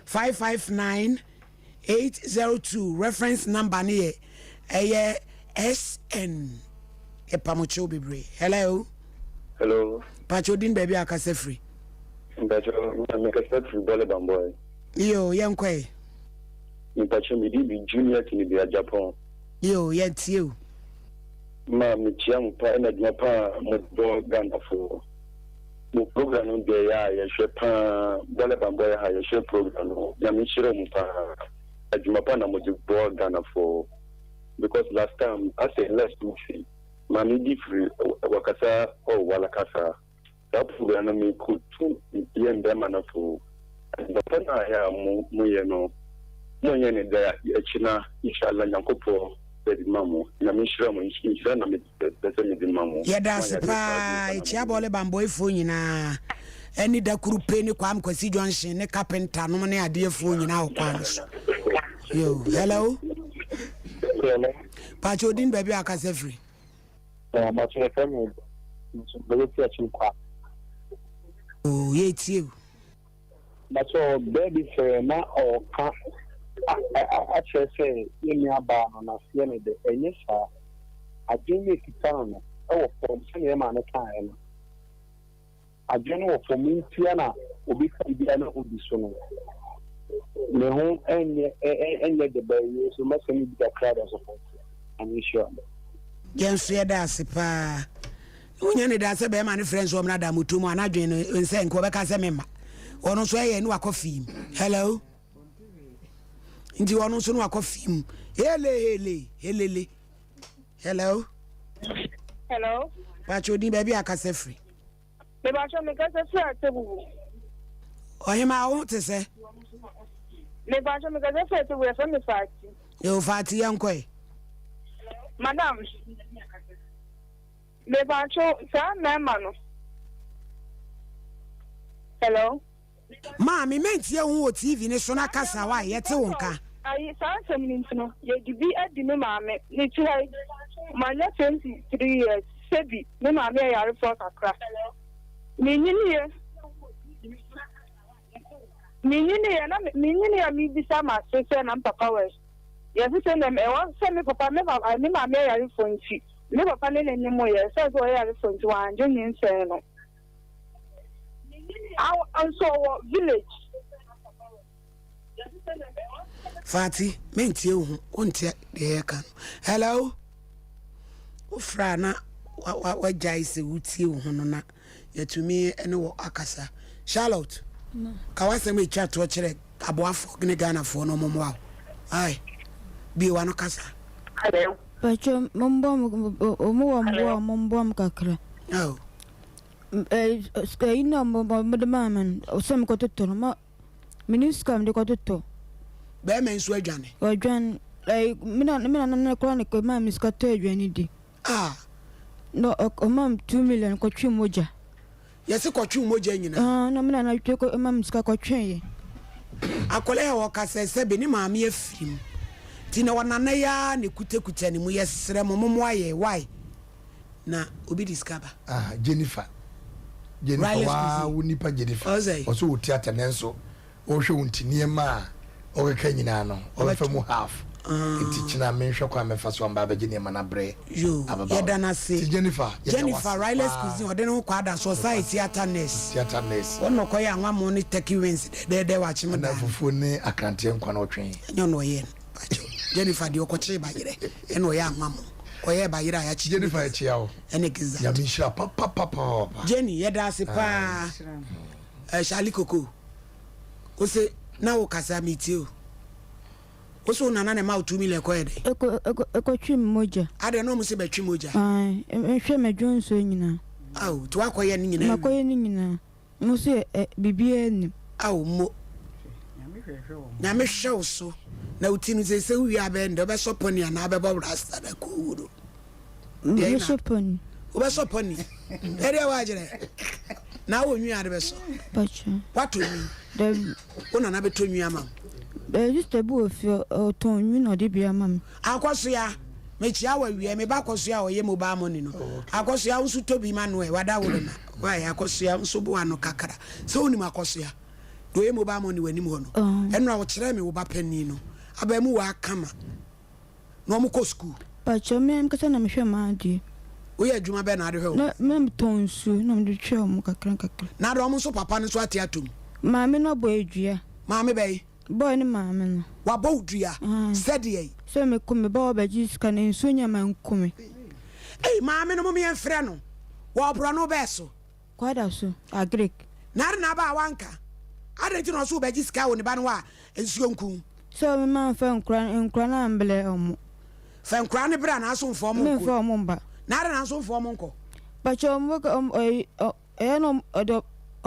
559 802. Reference number near SN. Epamucho Bibre. Hello. Hello. Pachodin baby akase free. Pacho, I'm a free boy bamboy. Yo, young quay. Pacho, me be junior in the Japan. Yo, yet you. Ma, me chiam pa na Japan, mo bo Ghana for. Mo program on the ya shepa boy bamboy ha ya she program. Ya me shiro mo pa. Ajumapa na mo bo Ghana for. Because last time I said last week. Mami different wakasa or walakasa. That program me could too yen demana for the pana ya muyeno moyene da china inshallah nyakopo bedi mamo na mishra mo inshallah na me di mamo yeda sepa chiabole bamboy fo nyina eni da kurupe ni kwam kwasi junction ne carpenter no ne ade fo nyina okwan so yo hello Pachodin baby akase free. Oh, yes, you. That's all baby for now or can't. I say, in your bar on a fiend, and yes, sir. I do make it down. Oh, from some man a time. I general for me, Tiana, will be Diana will be soon. The home and the barriers, so much need the crowd as a point. I'm sure. James Yada Sipa. Unyane da se be ma ne friends wo na da mutumu anadwen no nse nko be ka se memma wono so ye no akofim hello ndi wono so no akofim helele hello Pacho din baby akase free me ba cho me ka se free atebu ohima wo te se me ba cho me ka se free atebu e so me fati yo fati yankoi madam me bacho sa na mano hello ma me mentie hu o TV ne so na kasa wa ye te wonka ai sa sem ni ntino ye dibi adi me ma me ni trai manya 23 years sebi me ma me yare for kakra me nyini ye na mi bisa ma so na papa we ye se na me won se me papa me ma me yare for nti me papa ne ne mo ye so so yare for nti wa anjo ni nse no so village Fati mentie hu ontie de kan hello ufra na wa jaise wutie hu no na yatumi ene wo akasa Charlotte kawase me chat to kire aboafo ne Ghana fo no momo aw ai bi wa no kasa hello Pacho mombo kakra oh ina mo man osem ko toto ma miniskam de ko toto be men so adwane odwan mina na ko ne ko ma miskato adwane di no o mam 2 million ko twi moja yesi ko twi moja nyina no mina na twi ko mam miska ko twi akole ya wakase se be ni maami afim ti na wanana ya ne kutekute ne mu yesere momo aye why na obi discover Jennifer wa unipa Jennifer oso wo theater nenso o hwe wontini ma o ka nyina no o fa mu half enti china menhwe kwa mefa so amba ba gine ma na bre yeda na se Jennifer Riley's cuisine ode no kwa da society theater nurse wono ko ya anwa mo ni take wins de wa chi na fufu ni akrante nkwa na otwen nyo no ye Jennifer di okoche ba yire eno ya anwa mo oye ba yira ya chi Jennifer ya chiao ene giza ya mishra papa Jenny yeda se pa Charlie Coco o se na o kasa mitio Oso nana na ma 2 million ko ede. Eko twi moja. Ade no mo se betwi moja. Ai, ehwe medwo nso nyina. Aw, to akoye ni nyina. Makoye ni nyina. Mo se bibia ni. Aw mo. Nyame hwe so. Na utinu se wi abe ndo be soponi ana abe bo rasta da ko wuro. Be soponi. Obe soponi. Ere wa jere. Na wo nwi ade be so. Pacha. Wato nwi. Ona na be to nwi ama. Just a boo of your tone, you know, de be a mam. Aquasia, make our we me bacosia or yemo bamoni no. Aquasia also to be manway, what I would. Why Aquasia so buano cacara. So ni macosia. Do yemo bamoni when you want. And now tell me about penino. Abemua kama. No more school. But your man, because I'm sure, my dear. We are Juma Bernard. No, mem tone soon, no, the chair, Moka crank. Not almost papa and swatiatum. Mammy, no boy, dear. Mammy Bay. Boy, mamma. What boat, dear? Said ye. So me come about by Jesus can in Sonia man come. Hey, mamma, no me and Freno. What brano besso? Quite also, a Greek. Not about wanka. I don't know so by this cow in the banwa and Sionku. So my man found cran and cranambele. Found cranny bran as soon for me for Mumba. Not an answer for Monco. But your work or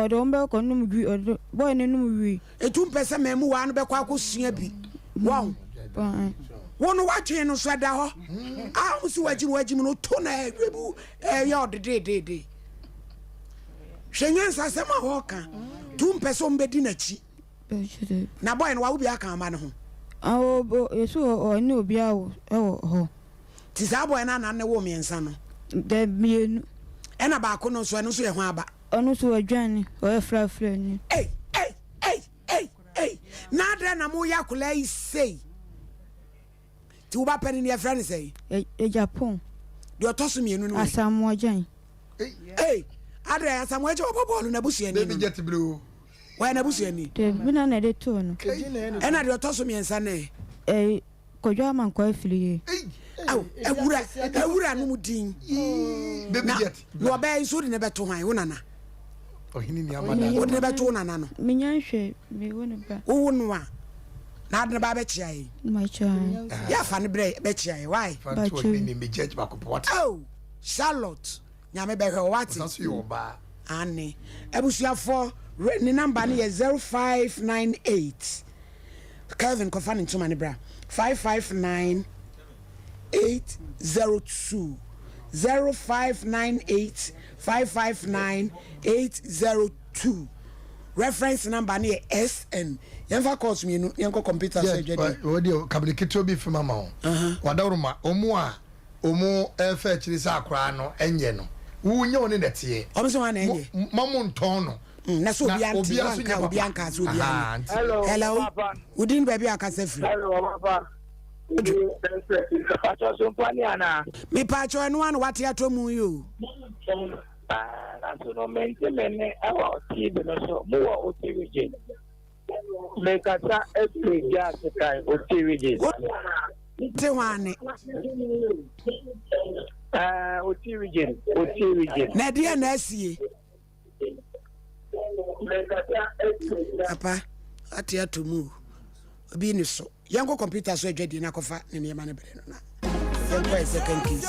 the umbrella or no boy no a 2% memo one bequaco siabi. Wow. One watching no sweat down. I was watching no tone yard the day. Shenyan Sasama Walker. 2% bedinachi. Na boy and what will be a man. Oh, so or no be out. Oh, Tisabo and a woman, son. There be an abaco so I know so a waba. Also a journey or a fly friend. Hey. Nada na mo yakula say. To ba pen in your friend say. A Japan. You toss me in a Samoa Jane. Hey, Adria, some way to a ball in a bush and baby get blue. When a bush and the tone. And I toss me and Sunday. A Kojaman coifly. Oh, a wood ding. Baby yet. You are very soon in a better wine, Unana. Oh, he need would never to Nano. Minyan me one about. Oh, no. Not the Babetchai. My child. Yeah, funny break, Betchai. Why? But you need me judge back of what? Oh, Charlotte. Yamebe, what is your bar? Annie. Ebusia for written number near 0598. Kelvin Kofan to Manibra. 559 802 0598 559 802. Reference number near SN. Yemfa calls me yanko computer surgery. What do you communicate be from mama? Wadaruma omwa omo fetch this akra no enye no. Wo nya oni netie. Omso wan enye. Mamun ton no. Na so obi anka so obi. Hello. Udin baby akase free. Hello papa. Me pacho anu anu wati atomu yo. So no maintain our team so more OTVJ. Make us every gas time OTVJ. Tewane. OTVJ. Na dia na sie. Papa, ati atomu. Obi ni so. Yango computer so edwedi na kofa ne me ma ne bere no na. Yango second case.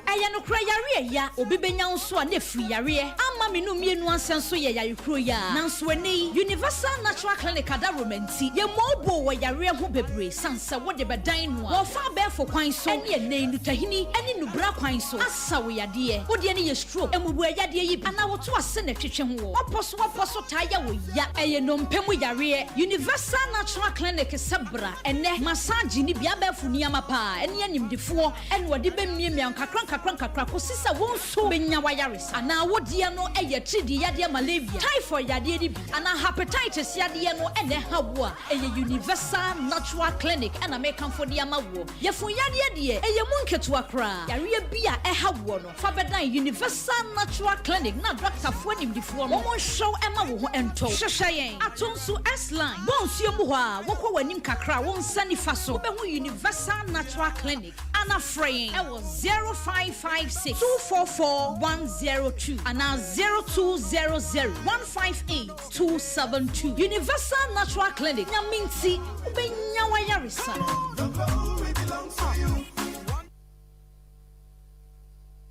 Aya no kra yare ya obi benya nso a na free yare ama me no mienu ansenso ye yare kro ya nanso eni Universal Natural Clinic ada romanti ye mobo wo yare ho bebre sansa wo de bedan no a wo fa be fo kwan so ene ene nu tahini ene nu bra kwan so asa wo yade wo de ne ye stroke emubu yade yi ana wo to ase na twetwe ho wo poso ta ya wo ya eye no mpemu yare Universal Natural Clinic sabra ene massage ni bia be fu ni amapa ene animdefo ene wo de be miemia kakra ko sisa won so benya wayares ana wodie no eye tridi yade malaria typhoid yade di ana hepatitis yade no ene hawo a eye Universal Natural Clinic ana mekan for dia mawo yefun yade de eye munketu akra yare bia hawo no fa bedan Universal Natural Clinic na doctor fo nimdifo mo show ema wo ho ento hwehweyen atonso S-line bonsuo mu ho a wokọ wanim kakra won sani fa so be hu Universal Natural Clinic Ghana fraying. It was 0556 244 102 and now 0200 158 272. Universal Natural Clinic. Nyaminti Ubenya Yarisa.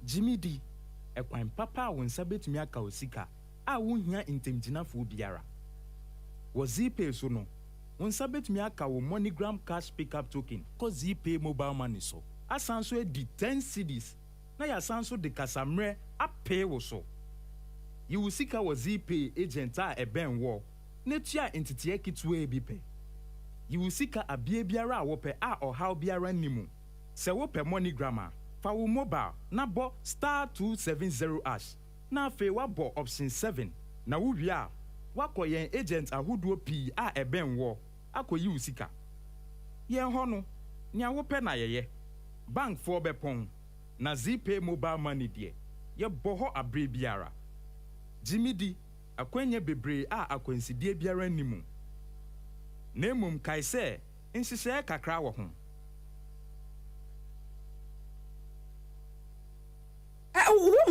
Jimmy D, a quine papa when sabet me a kausika. I won't hear in Timtina for Biara. Was Z-Pay so no? When sabet me a cow MoneyGram cash pickup token, cause Z-Pay mobile money so. I sound so the 10 cities. Now ya sound so the Casamre a pay or so. You will seek our Z-Pay agent a ben war. Nature entity kits way be pay. You will seek a biara wope a or how biara nimu. Se wope MoneyGrammer. Fawo mobile na bo *270 ash na fe wa bo option 7 na wo wia wakoyen agent ahoduo pi a eben wo akoyi usika yen ho no nya wo pe na yeye bank for bepon na Z-Pay mobile money de ye bo ho abre biara Jimmy D akwenye bebre a akwansidie biara nimu na emum kai se nsise kakra wo ho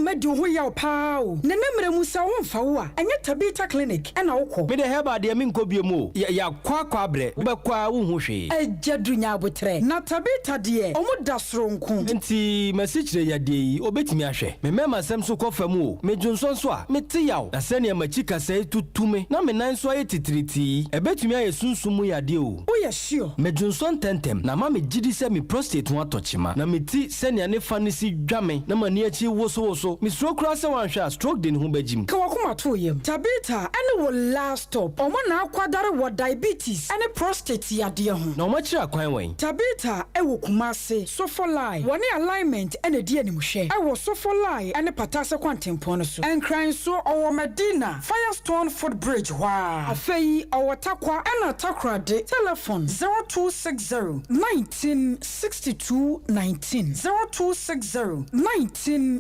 Medi ho ya pao na nemre mu sa wo mfa wo a enye Tabita clinic na wokọ me de heba de me nkobie mu ya kwa bre wo bekwa wo hu hwe ejadunya abotre na Tabita de omo da soronku nti masichire ya de yi obetimi ahwe me mema sem so kofa mu o me dwonso so a me te yaw na sene machi kasa tutume na me nan so aye titiriti ebetimi aye sunsumu ya de o wo ya sure me dwonso tentem na ma me gidi se me prostate ho atochima na me ti sene ne fa ne si dwame na mani achi woso mi stroke rasa wan sha stroke den hu bajim ka wakoma to yem Tabita ene wo last stop omo na akwadare wo diabetes ene prostate yade ho na omo kira kwan wen Tabita e wo kumase sofolai woni alignment ene di animhwe e wo sofolai ene patase kwantempon no so enkran so owo Medina Firestone Footbridge wa afei owo takwa ena takrade telephone 0260 1962 19 0260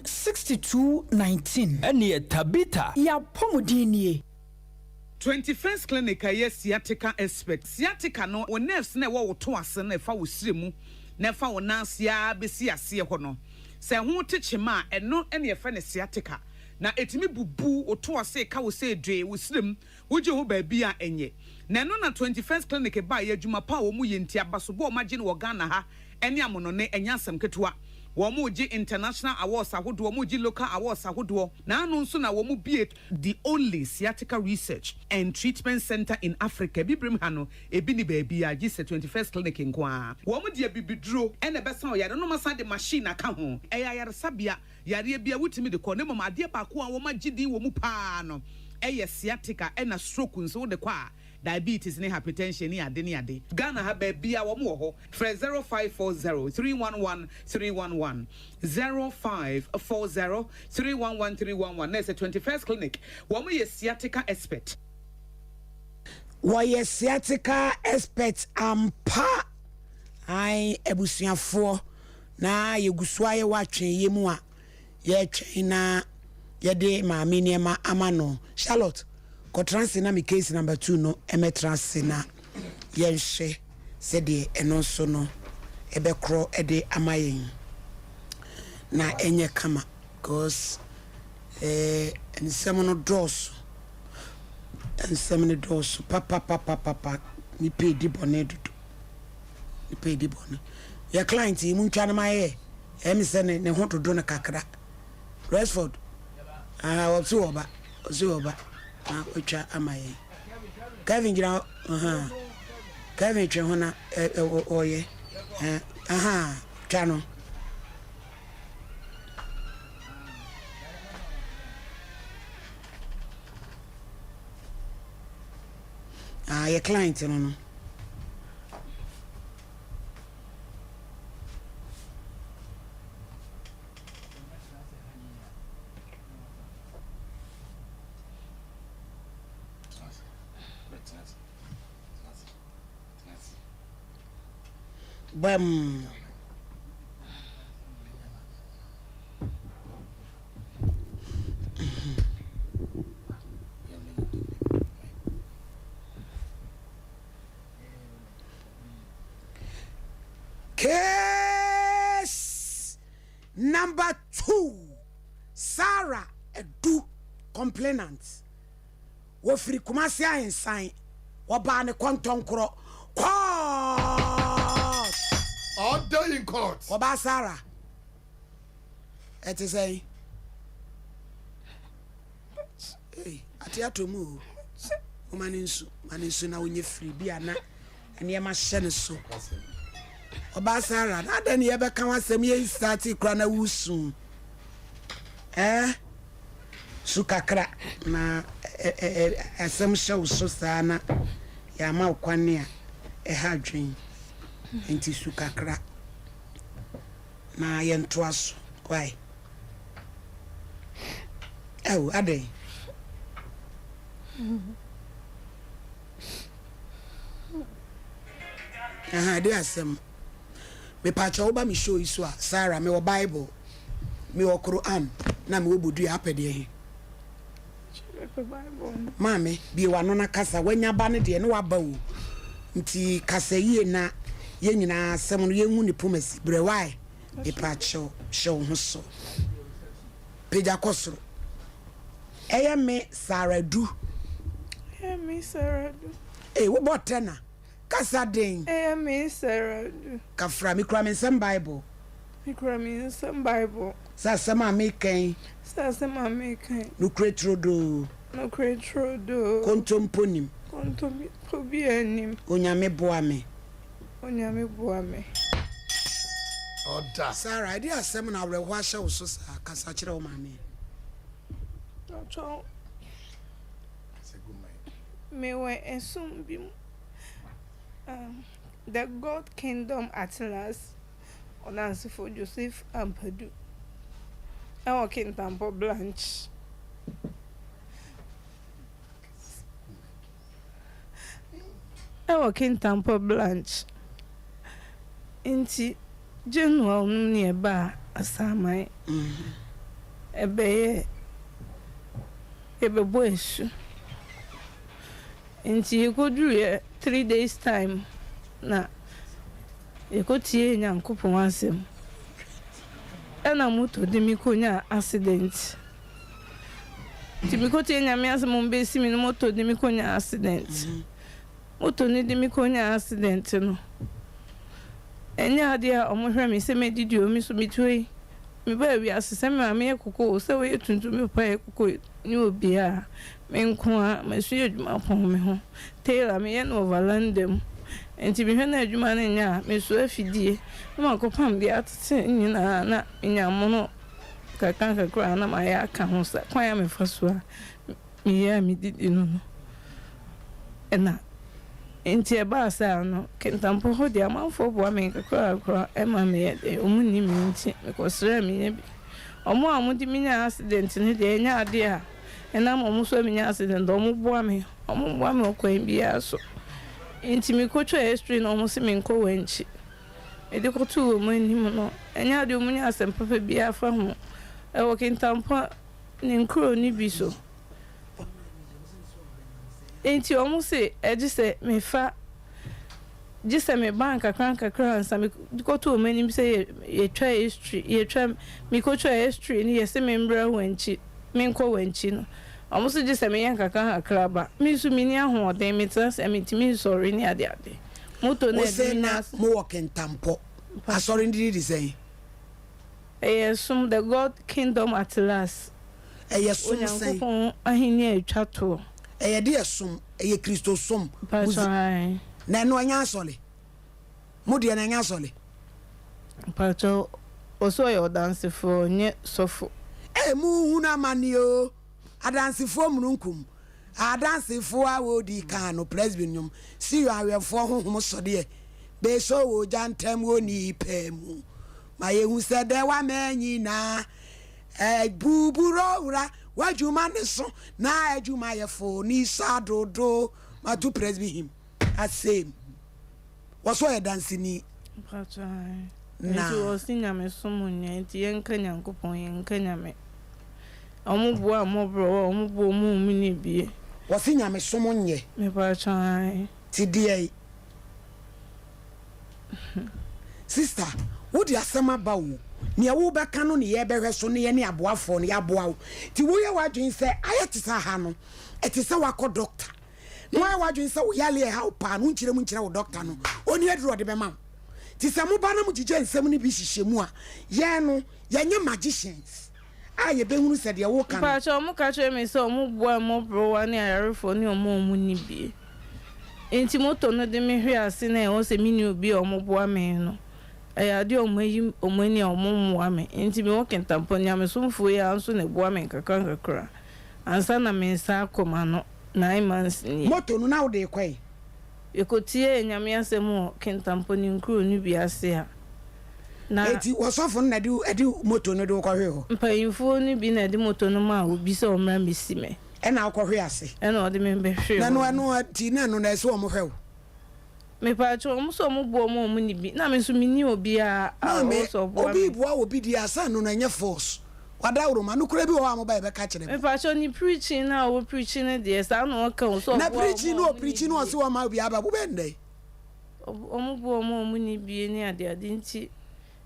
1962-19. Any Tabita. Ya pomodini. 21st clinic a yes sciatica expert. Sciatica no o nerves na wo to ase na fa wo siremu na fa wo nansia besi ase ho no. Se ho techema eno ene ye fa ne sciatica. Na etimi bubu o to ase ka wo se dwe wo sirem wo je ho ba bi a enye. Na no na 21st clinic ba ye adwuma pa wo mu ye ntia baso bo ma je no Ghana ha ene amono ne enya asem ketewa. Womuji international awards ahodo womuji local awards ahodo na anu nso na womu bie the only sciatica research and treatment center in Africa bibrim hano ebi ni baby a gise 21st clinic nkoa womu de bibiduro ene besa o yare no masa de machine aka ho eya yare sabia yare bia wutimi de ko ne mama ade ba ko a woma gidi womu pa no eye sciatica ena stroke nso de kwa diabetes ne hypertension ni ade ni ade Ghana ha ba bia wo mo ho 0540 311 311 0540 311 311 na 21st clinic wo mo ye sciatica expert ye sciatica expert ampa ai ebusuafo na yegusua ye watwe ye mu a ye twen na ye de maame ne ma amano Charlotte Kotransi na mi case number 2 no emetransi na yenhye se de eno so no ebekro ede amayen na enye kama cause ensem no dos papa ni pay di bone dudu ni pay di bone ya client yi mu ntwa na maye emi se ne ho dodo na kakra Resford osu oba ocha amaye Kevin gira Kevin twe hona oye chano your client no bam Number 2, Sarah Edu complainant. Wo free Kumasi Ensign. Waba ne kwanton kro. Court. Order in court. Waba Sarah. It is a. Hey, atia to mu. Maninsu na unye free bi ana. Ene ma hye ne so. Oba Sarah, na den ye be kan wasem ye start kra na wusu. Sukakra na asem hye so sana. Ya ma kwane a ha dwen. Enti sukakra. Na ye ntoaso. Why? Oh, ade. Dey asem. Me pacha oba mi show isu a Sarah me wo Bible. Me wo Quran na me wo bodu apede he. Mame bi wano na kasa wanya ba ne de ne waba wo. Nti kasa yie na ye nyina asem no ye hu ni promesi bre why me pacha show ho so. Peja kosoro. Eye me Sarah du. Eye me Sarah du. Wo botena. Kasa den. Me Sarah du. Kafra mi kra me some Bible. Mi kra me some Bible. Sa sama me kan. Sa sama me kan. No kretrodo. No kretrodo. Kontomponim. Kontomi probi anim. Onyame boa me. Onyame boa me. Oda. Sarah, dey asem na areho ahye wo so sa kasa kire wo mame. Ocho. Me we esum bi. The God Kingdom Atlas on answer for Joseph and Padu. Our Kintampo Blanche. Our Kintampo Blanche. Inti General nearby a samai. A bay a boyish. Inti you could do 3 days time. Na ekotie nyankopon asem ena moto de mi konya accident ti mi kotie nyame asem mbe si mi no moto de mi konya accident moto ni de mi konya accident no enya ade a omohwe mi se medidi o mi so mitwe mi ba wi asese me ame ekoko se we tuntu mi pa ekoko ni obi a me nko a masu adwuma pon me ho tailor me ye no overlandem enti bi hwana adwuma na nya me so afidie ma kopam bi atete nyina na nya mono kakra na ma ya aka ho sa kwan ya me faso a mi ya mi didi no ena enti e ba sa no kentampo ho dia manfo bo me kakra e ma me ye omuni mi nti me ko sra mi ye bi omo amudi mi nya accident ni de nya ade a ena mo so mi nya accident omo bo me okwan bi aso inti mi ko twa history no mo se me nko wanchi e de ko tu mo anim no enya de mo nya asem papa bi afa ho e wo kintampo ni nkro ni bi so inti o mo se e ji se me fa ji se me bank kakra nsa me ko tu mo anim se ye twa history ye twa mi ko twa history ni ye se me mbra wanchi me nko wanchi no almost just a million kaka kraba. Miss Minia ho de metras e mitimi sorry ni ade. Moto na mo walking tampo. I sorry did it say. Sum the God Kingdom Atlas. Sum say. Ahini atwa to. De sum Christo sum. Pastor. Na no anya sole. Mo de na anya sole. Pastor oso yo dance for nye sofo. Mu huna manio. Adansifo mununkum adansifo awodi kan no presbyterian see you awefo honhom so de be so wo jantem wo ni pemu maye hu se de wa manyi na buburo ura wajuma ne so na ajuma yefo ni sadodo matu presbyterian asem waso ya dansini na nti osinya me somunya nti yenka nyankopon yenka nyame omubu amobro omubu mu mini bie wasinya me somunye me pa chan ti die sister wo di asema ba wo nia wo bɛka no ne ye bɛhwɛ so ne ye ne aboafo ne aboawo ti wo ye wadwen sɛ ayetisa ha no etisa wakɔ doctor no ay wadwen sɛ wo yale ha wo pa no nkyire mu nkyire wo doctor no oni aduro de bɛma ti sɛ mo ba na mo gigye nsɛm ne bi hyehyɛ mu a ye no ye nye magicians aye behunu sɛ de wo kan pa cho mo ka cho me sɛ mo boa mo bro wa ne ayarefo ne omo ni bi enti moto no de me hwe ase na wo sɛ mini obi omo boa me no eya de omo ni omo moa me enti me wo kentampo nya me somfo ya nso na boa me kakra ansa na me nsa akoma no 9 months ni moto no na wo de kwai ekotie nyame asɛm kentampo ni nkuru ni bi ase a na eti wasofo na de moto no de ko hwe ho mpayimfo ni bi na de moto no ma obi sɛ omra mesi me ɛna akɔ hwe ase ɛna ɔde me bɛhwe na no ti na no na ɛso ɔmo hwe me pa cho ɔmo so ɔmo bo ɔmo ni bi na me so me ni obi a so bo obi boa obi di asa no na nyɛ force wada uruma no kura bi wɔ amo ba e bɛka kyerɛ me pa cho ni preaching na o preaching na de sa no ɔka so na preaching no ɔse wɔ ma obi aba bo bɛndɛ ɔmo bo ɔmo ni bi ni ade nti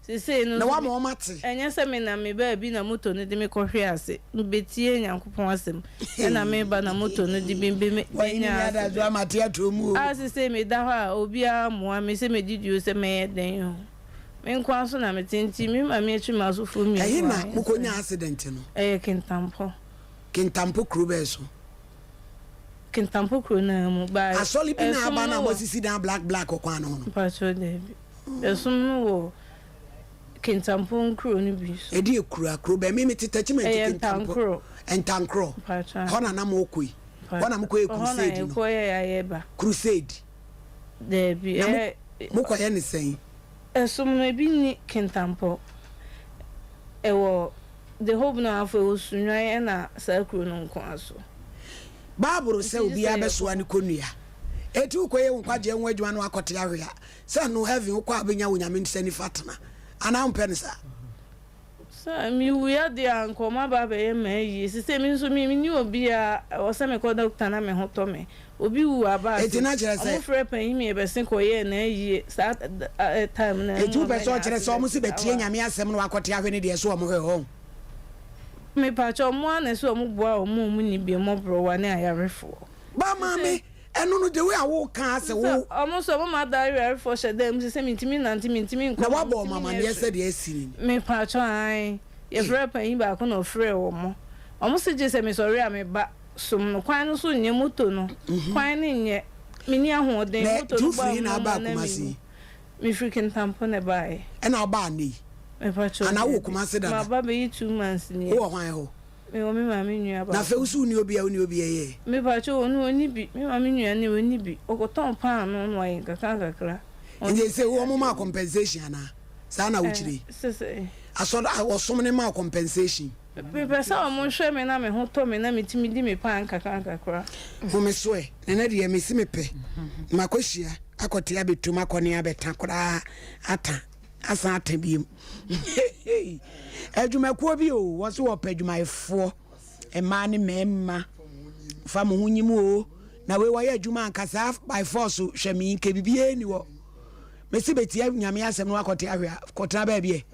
sese no na wa mo mate enya se me na me ba bi na moto no de me kɔhwe ase betie nyankopɔn asɛm na me ba na moto no de be me nya da do amate atomu a sese me da ha obi a moa me se me didio se me den ho me nkwa so na me tenti me ma me atwi ma so fo mi ayi na mukonya accident no kentampo kru be so kentampo kru na mu ba asoli bi na aba na mo sisi dan black okwa no no pa cho de esum no wo kentampo nkro no bi so edi ekura kro be me tetachiment kentampo entankro hona na mo koi hona mo koi crusade no hona ya ye ba crusade de bi mo kɔ ye ne sen esum no bi ni kentampo ewo the hope na afọ osunwan na sakru no nko aso baburu sɛ obi abesoa ne konua eti ukoye nkwaje enwa adwuma no akote ahwea sɛ no heaven ukwa abenya wonyame nsani fatana ana mpensa sa mi wuya de ankoma ba be ma yi sise mi nso mi ni obi a o se me ko doctor na me ho to me obi wu aba eti na kire se o frɛ pan mi e be sen ko ye na yi sa time na eti u be so kire se o mu se betie nyame asɛm no akote ahwe ne de so o mu hwe ho me pa cho mo na so o mu boa o mu ni bi mo bro wa ne ayarefo ba mame enu no de we awo kan ase wo omo so mo ma diary for shedem se me ntimi nko na wabo mama ne ese de asiri me pa cho ai ye frɛ pan ba ko no frɛ wo mo omo se je se me sorry a me ba som no kwan no so nye moto no kwan ne nye me ni ahoden moto no ba na ba kumasi me freaking tampo ne bai e na ba ni me pa cho ana wo kumasi da ma ba be 2 months ni wo hwan ho me o me ma me nua ba na fe usu ni obi ye me pa cho onu oni bi me ma me nua ni oni bi okoton pan no no ayi kakra nje se wo mo ma compensation na sa na wo chire sese asoda wo som ne ma compensation me pesa o mo hwe me na me ho to me na me timi di me pan kakra mo me so e na de me si me pe makohia akote abetum akone abeta kora ata asa ata biem adwumakuo bi o wo so wo padwumaefo ema ne mema fa mo hunyimu o na we waye adwuma ankasa by force hwe mi nke bibie ni wo me si betia nyame asem no akote ahwea kotena ba bie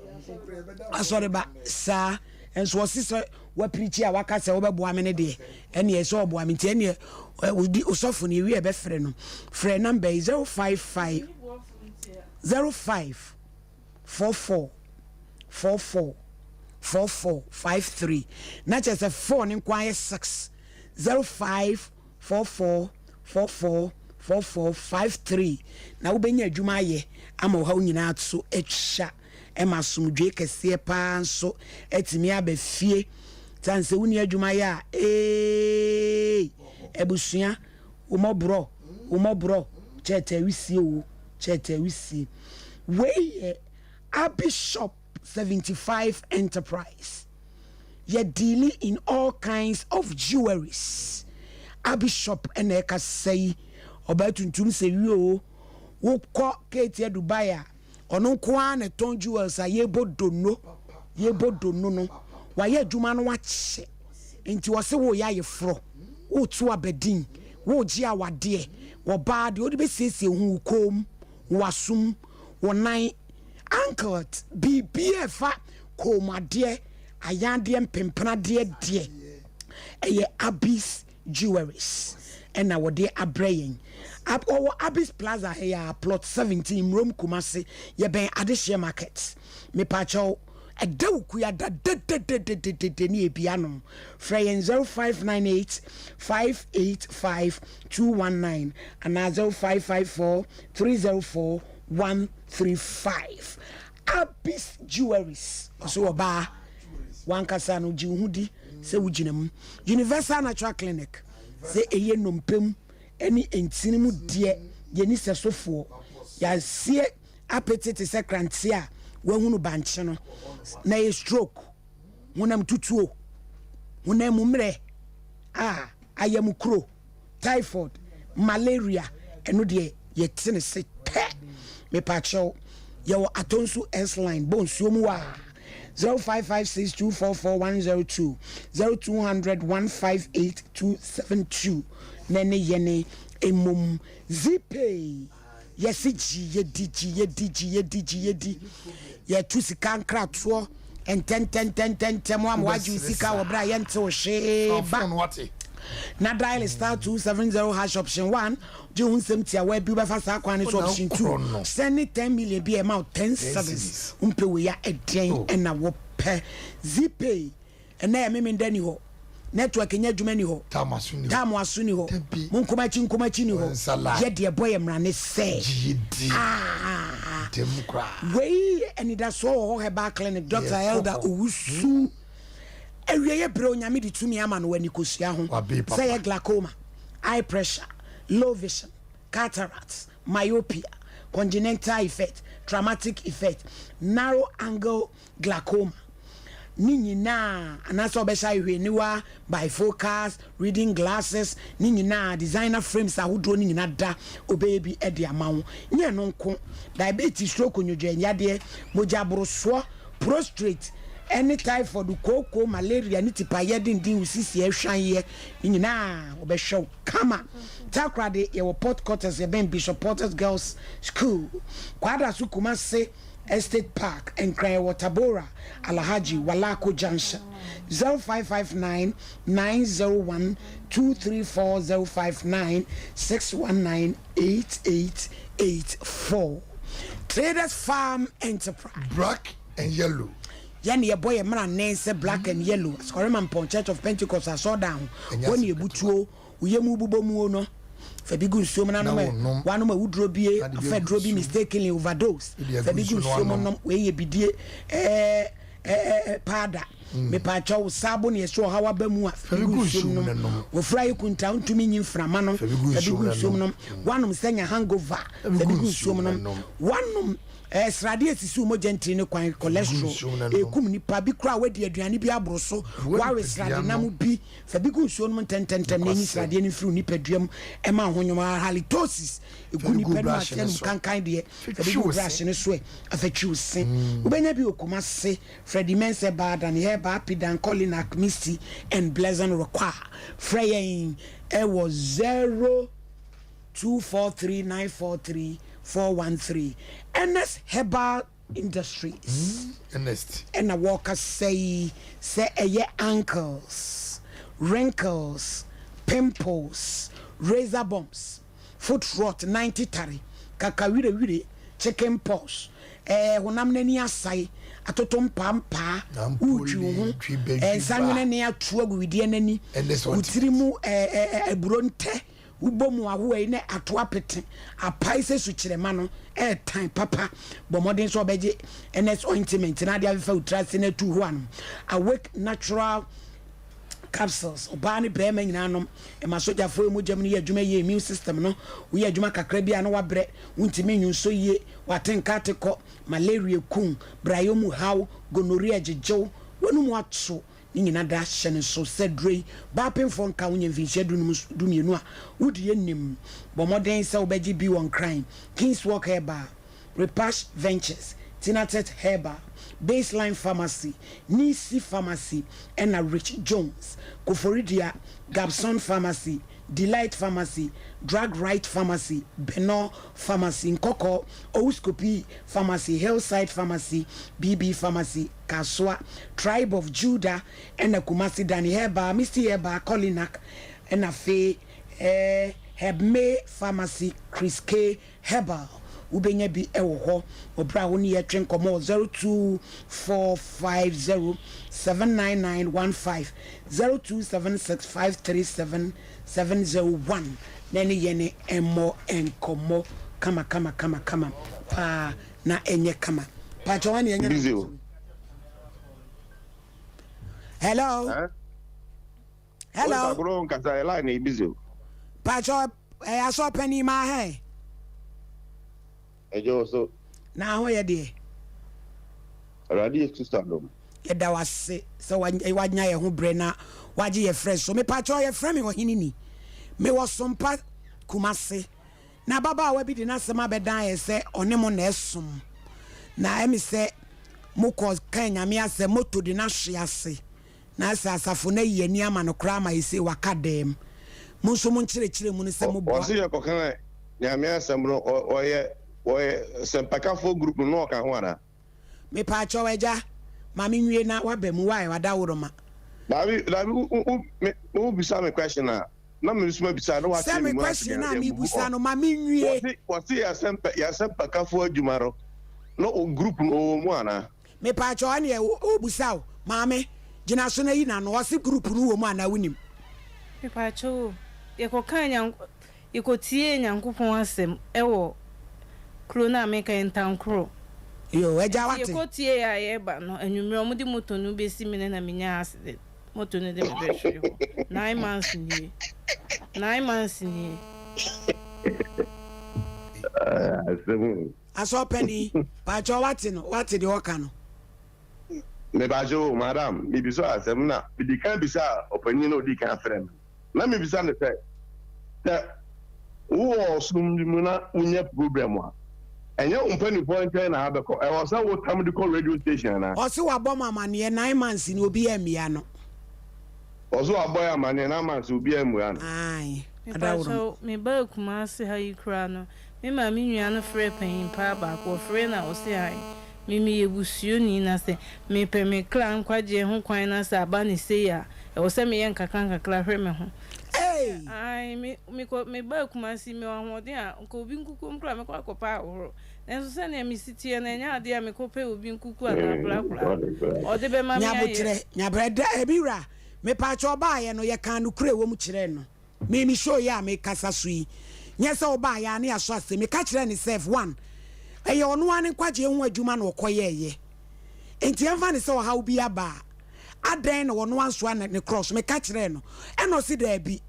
asore ba sa enso osise wa preach a waka se wo beboa me ne de ene ye so oboa me nti ene odi osofo ne wi e be frɛ no frɛ number 055 05 44 44 4453 na che se 4 ne kwa 6 05 44 44 4453 na wo benya adwuma ye ama wo ha nyina atso etwa ema somdwe kese pa nso etimi abafie tanse woni adwuma ya ebusua umobro chete wisi we Bishop 75 Enterprise ye dealing in all kinds of jewelries Bishop eneka say obatuntum se wi o wo kɔ Kate Dubai ono kwa na ton jewels a yebodono no wa ye adwuma no wache enti wo se wo ya yefro wo tu abedin wo gi awade wo ba de odi be siesie hu kom wasum wo nan anklet BBF komade ayande mpempena de eye Abyss Jewelries ena wode abrayen Abyss Plaza here plot 17 Rome Kumasi ye ben Adeshie Market me pacho edaw kuya da ni ebianom freyen 0598 585 219 and 0554 304 135 Abyss Jewelries so oba wankasa no jiwhudi se wujinam Universal Natural Clinic se eye nompem eni entinimu de yeni sesofo ya sie appetite se krantia wahunu banche no na ye stroke wonam tutuo wonam mumre ayam kro typhoid malaria eno de ye tene se te me pacho ye wo atonsu S line bonsuo mu wa 0556244102 0200 158 nene yene emum zipay yesiji yedi ye tusi kankra to and 10 mo waju sika wo bra yente wo hwe ba na dial star 270 hash option 1 je unsem tia we bi ba fa sa kwan so option 2 send 10 million be amount 10 service umpe we ya eden na wo pe zipay na ya meme ndani ho network nya dwuma ni ho tamu asuni ho munkomachi ni ho ye de boy emrane se demkra we anida so ho heba clinic Dr. Elder Owusu ewiye bre onyame di tumi ama no wani kosua ho say glaucoma, eye pressure, low vision, cataracts, myopia, congenital effect, traumatic effect, narrow angle glaucoma ninyina anaso obesha ihweniwa bifocals, reading glasses ninyina designer frames ahodo ninyina da obebi ede amawo nye no nko diabetes, stroke, nyodwanyade moja boroso, prostrate, any type for the cocoa, malaria, nitipa yedin usisi ehwan ninyina obeshow kama takrade ye port quarters ye ben Bishop Porter's Girls School kwada su Kumasi Estate Park and Cry Waterbora Alahaji Walako Junction 0559 901 234 059 619 8884 Traders Farm Enterprise Black and Yellow yani ye boy man name Black and Yellow Scoreman Pon Church of Pentecost I saw down when you butuo uyemu bubomu no Fabigun Sumana no one ma wudro bie afedro bi mistakenly overdose Fabigun Sumana we ye bidie pada me pa chawo sabo ne so hawa ba mu Fabigun Sumana wo fry kunta ntumi nyimframa no Fabigun Sumana one senya hangover Fabigun Sumana one srade esisu mo gentri ne kwan cholesterol ekum ni pa bi kra wadi aduane bi abroso wawe srade na mu bi fa bi gu so no tententem na ni srade ni fru ni paduam e ma honwoma halitosis egu ni penu asen kankan de fa bi gu brush ne so afachi usen ubenya bi Okumase Freddy Mense Bada ne heba pidan Colinac Misty and Pleasant Require freyin e was 0243943413 NS Herbal Industries and a walker say ankles, wrinkles, pimples, razor bumps, foot rot 90 tari, kakawire chicken pox, honam neni asai, atotom pampa, uju, sanguine near true with the enemy, utirimu bronte. Ubomu ahuwe ne atwapete apaise suchirema no time papa bomodin so beje NS ointment na dia fa utrase na tu ho anom awake natural capsules obani brema nyina nom e masoja fo mu jam ne adwuma ye immune system no we adwuma kakra bia na wabre untimi nyunso ye watenka teko malaria kun brayomu haw gonorrhea jejew wonu mu atso nyina da hyene so sedrei bapin fon ka wonye vinche dumienu a wudi enim bomoden se obeji bi won crime Kings Walk Herbal, Repash Ventures, Tinatet Herbal, Baseline Pharmacy, Nisi Pharmacy and Rich Jones, Koforidia, Gabson Pharmacy, Delight Pharmacy, Drug Right Pharmacy, Beno Pharmacy, Nkoko, Ouscopi Pharmacy, Hillside Pharmacy, BB Pharmacy, Kaswa, Tribe of Judah, and the Kumasi Dani Heba, Mr. Heba, Kolinak, and a Fee, Hebme Pharmacy, Chris K. Herbal. Ubenya bi ewo obra woni ye twen komo 02450799915 027653771 nene yene emo enkomo kama pa na enye kama pa jwani enye hello hello agro nkasa line busy pa jo aso pani ma he ejo so na ho ye de radio sister dom ye da wase so wanya ye ho bre na waje ye fresh so me pa cho ye frame wo hinini me wo sompa kumase na baba wa bi di na sema bedan ye se one mo na esom na emi se mo ko kanya me ase moto di na hwe ase na asafo na ye ni ama no kra ma ye se wakadem mo so mo nchire mu ne se mo bo o se ye ko kan ya me asem no oye sempakafo group no ka ho ana me pa cho weja mami nwie na wabam wai wadaworo ma dabi u bisa me question na me bisuma bisa no wa me question na me bisa no mami nwie wasi ya sempakafo adwumaro no o group no mu ana me pa cho ane o bisa o mami gina so na yi na no wasi group no wo mu ana wunim me pa cho ye ko kanya ye ko tie nyankopon asem ewo Krona meka entankro. Yo, eja wate. Ye kotie ya yeba no anwumre omudi moto no besi mene na menya accident. Moto no de be hwe ho. 9 months ni. 9 months ni. Aso penny, pa cho wate no, wate de oka no. Me ba jo madam, me biso asem na, bi di kan bisa opani no di kan frem. Na me bisa ne say. Wo sum di mu na unya problem a. Enye umpani point na abeko e was a what time the radio station na o se wa bo mama ne 9 months ni obi amia no o so aboy amane na months obi amua no ai adawro me ba kuma se ha yikra no me ma me nua no frɛ pan pa ba ko frɛ na o se ai me yebusuo ni na se me pe me klan kwaje ho kwan na se aba ne se ya e o se me yen kakra hwɛ me ho ai me ba kuma si me wa hoden a ko obi nkuku mkra me kwa akopa ahoro enso se na me sitie na nya ade a me ko pe obi nkuku akapla o de be ma me nya breda ebira me pa cho ba ye no ye kan no kure wo mu kire no me show ya me kasa sui nya se oba ya na aso ase me ka kire ni self one eye ono ane kwaje hu adwuma na okoye ye enti emfa ni se o ha obi aba adan na wono anso na ne cross me ka kire no eno si da bi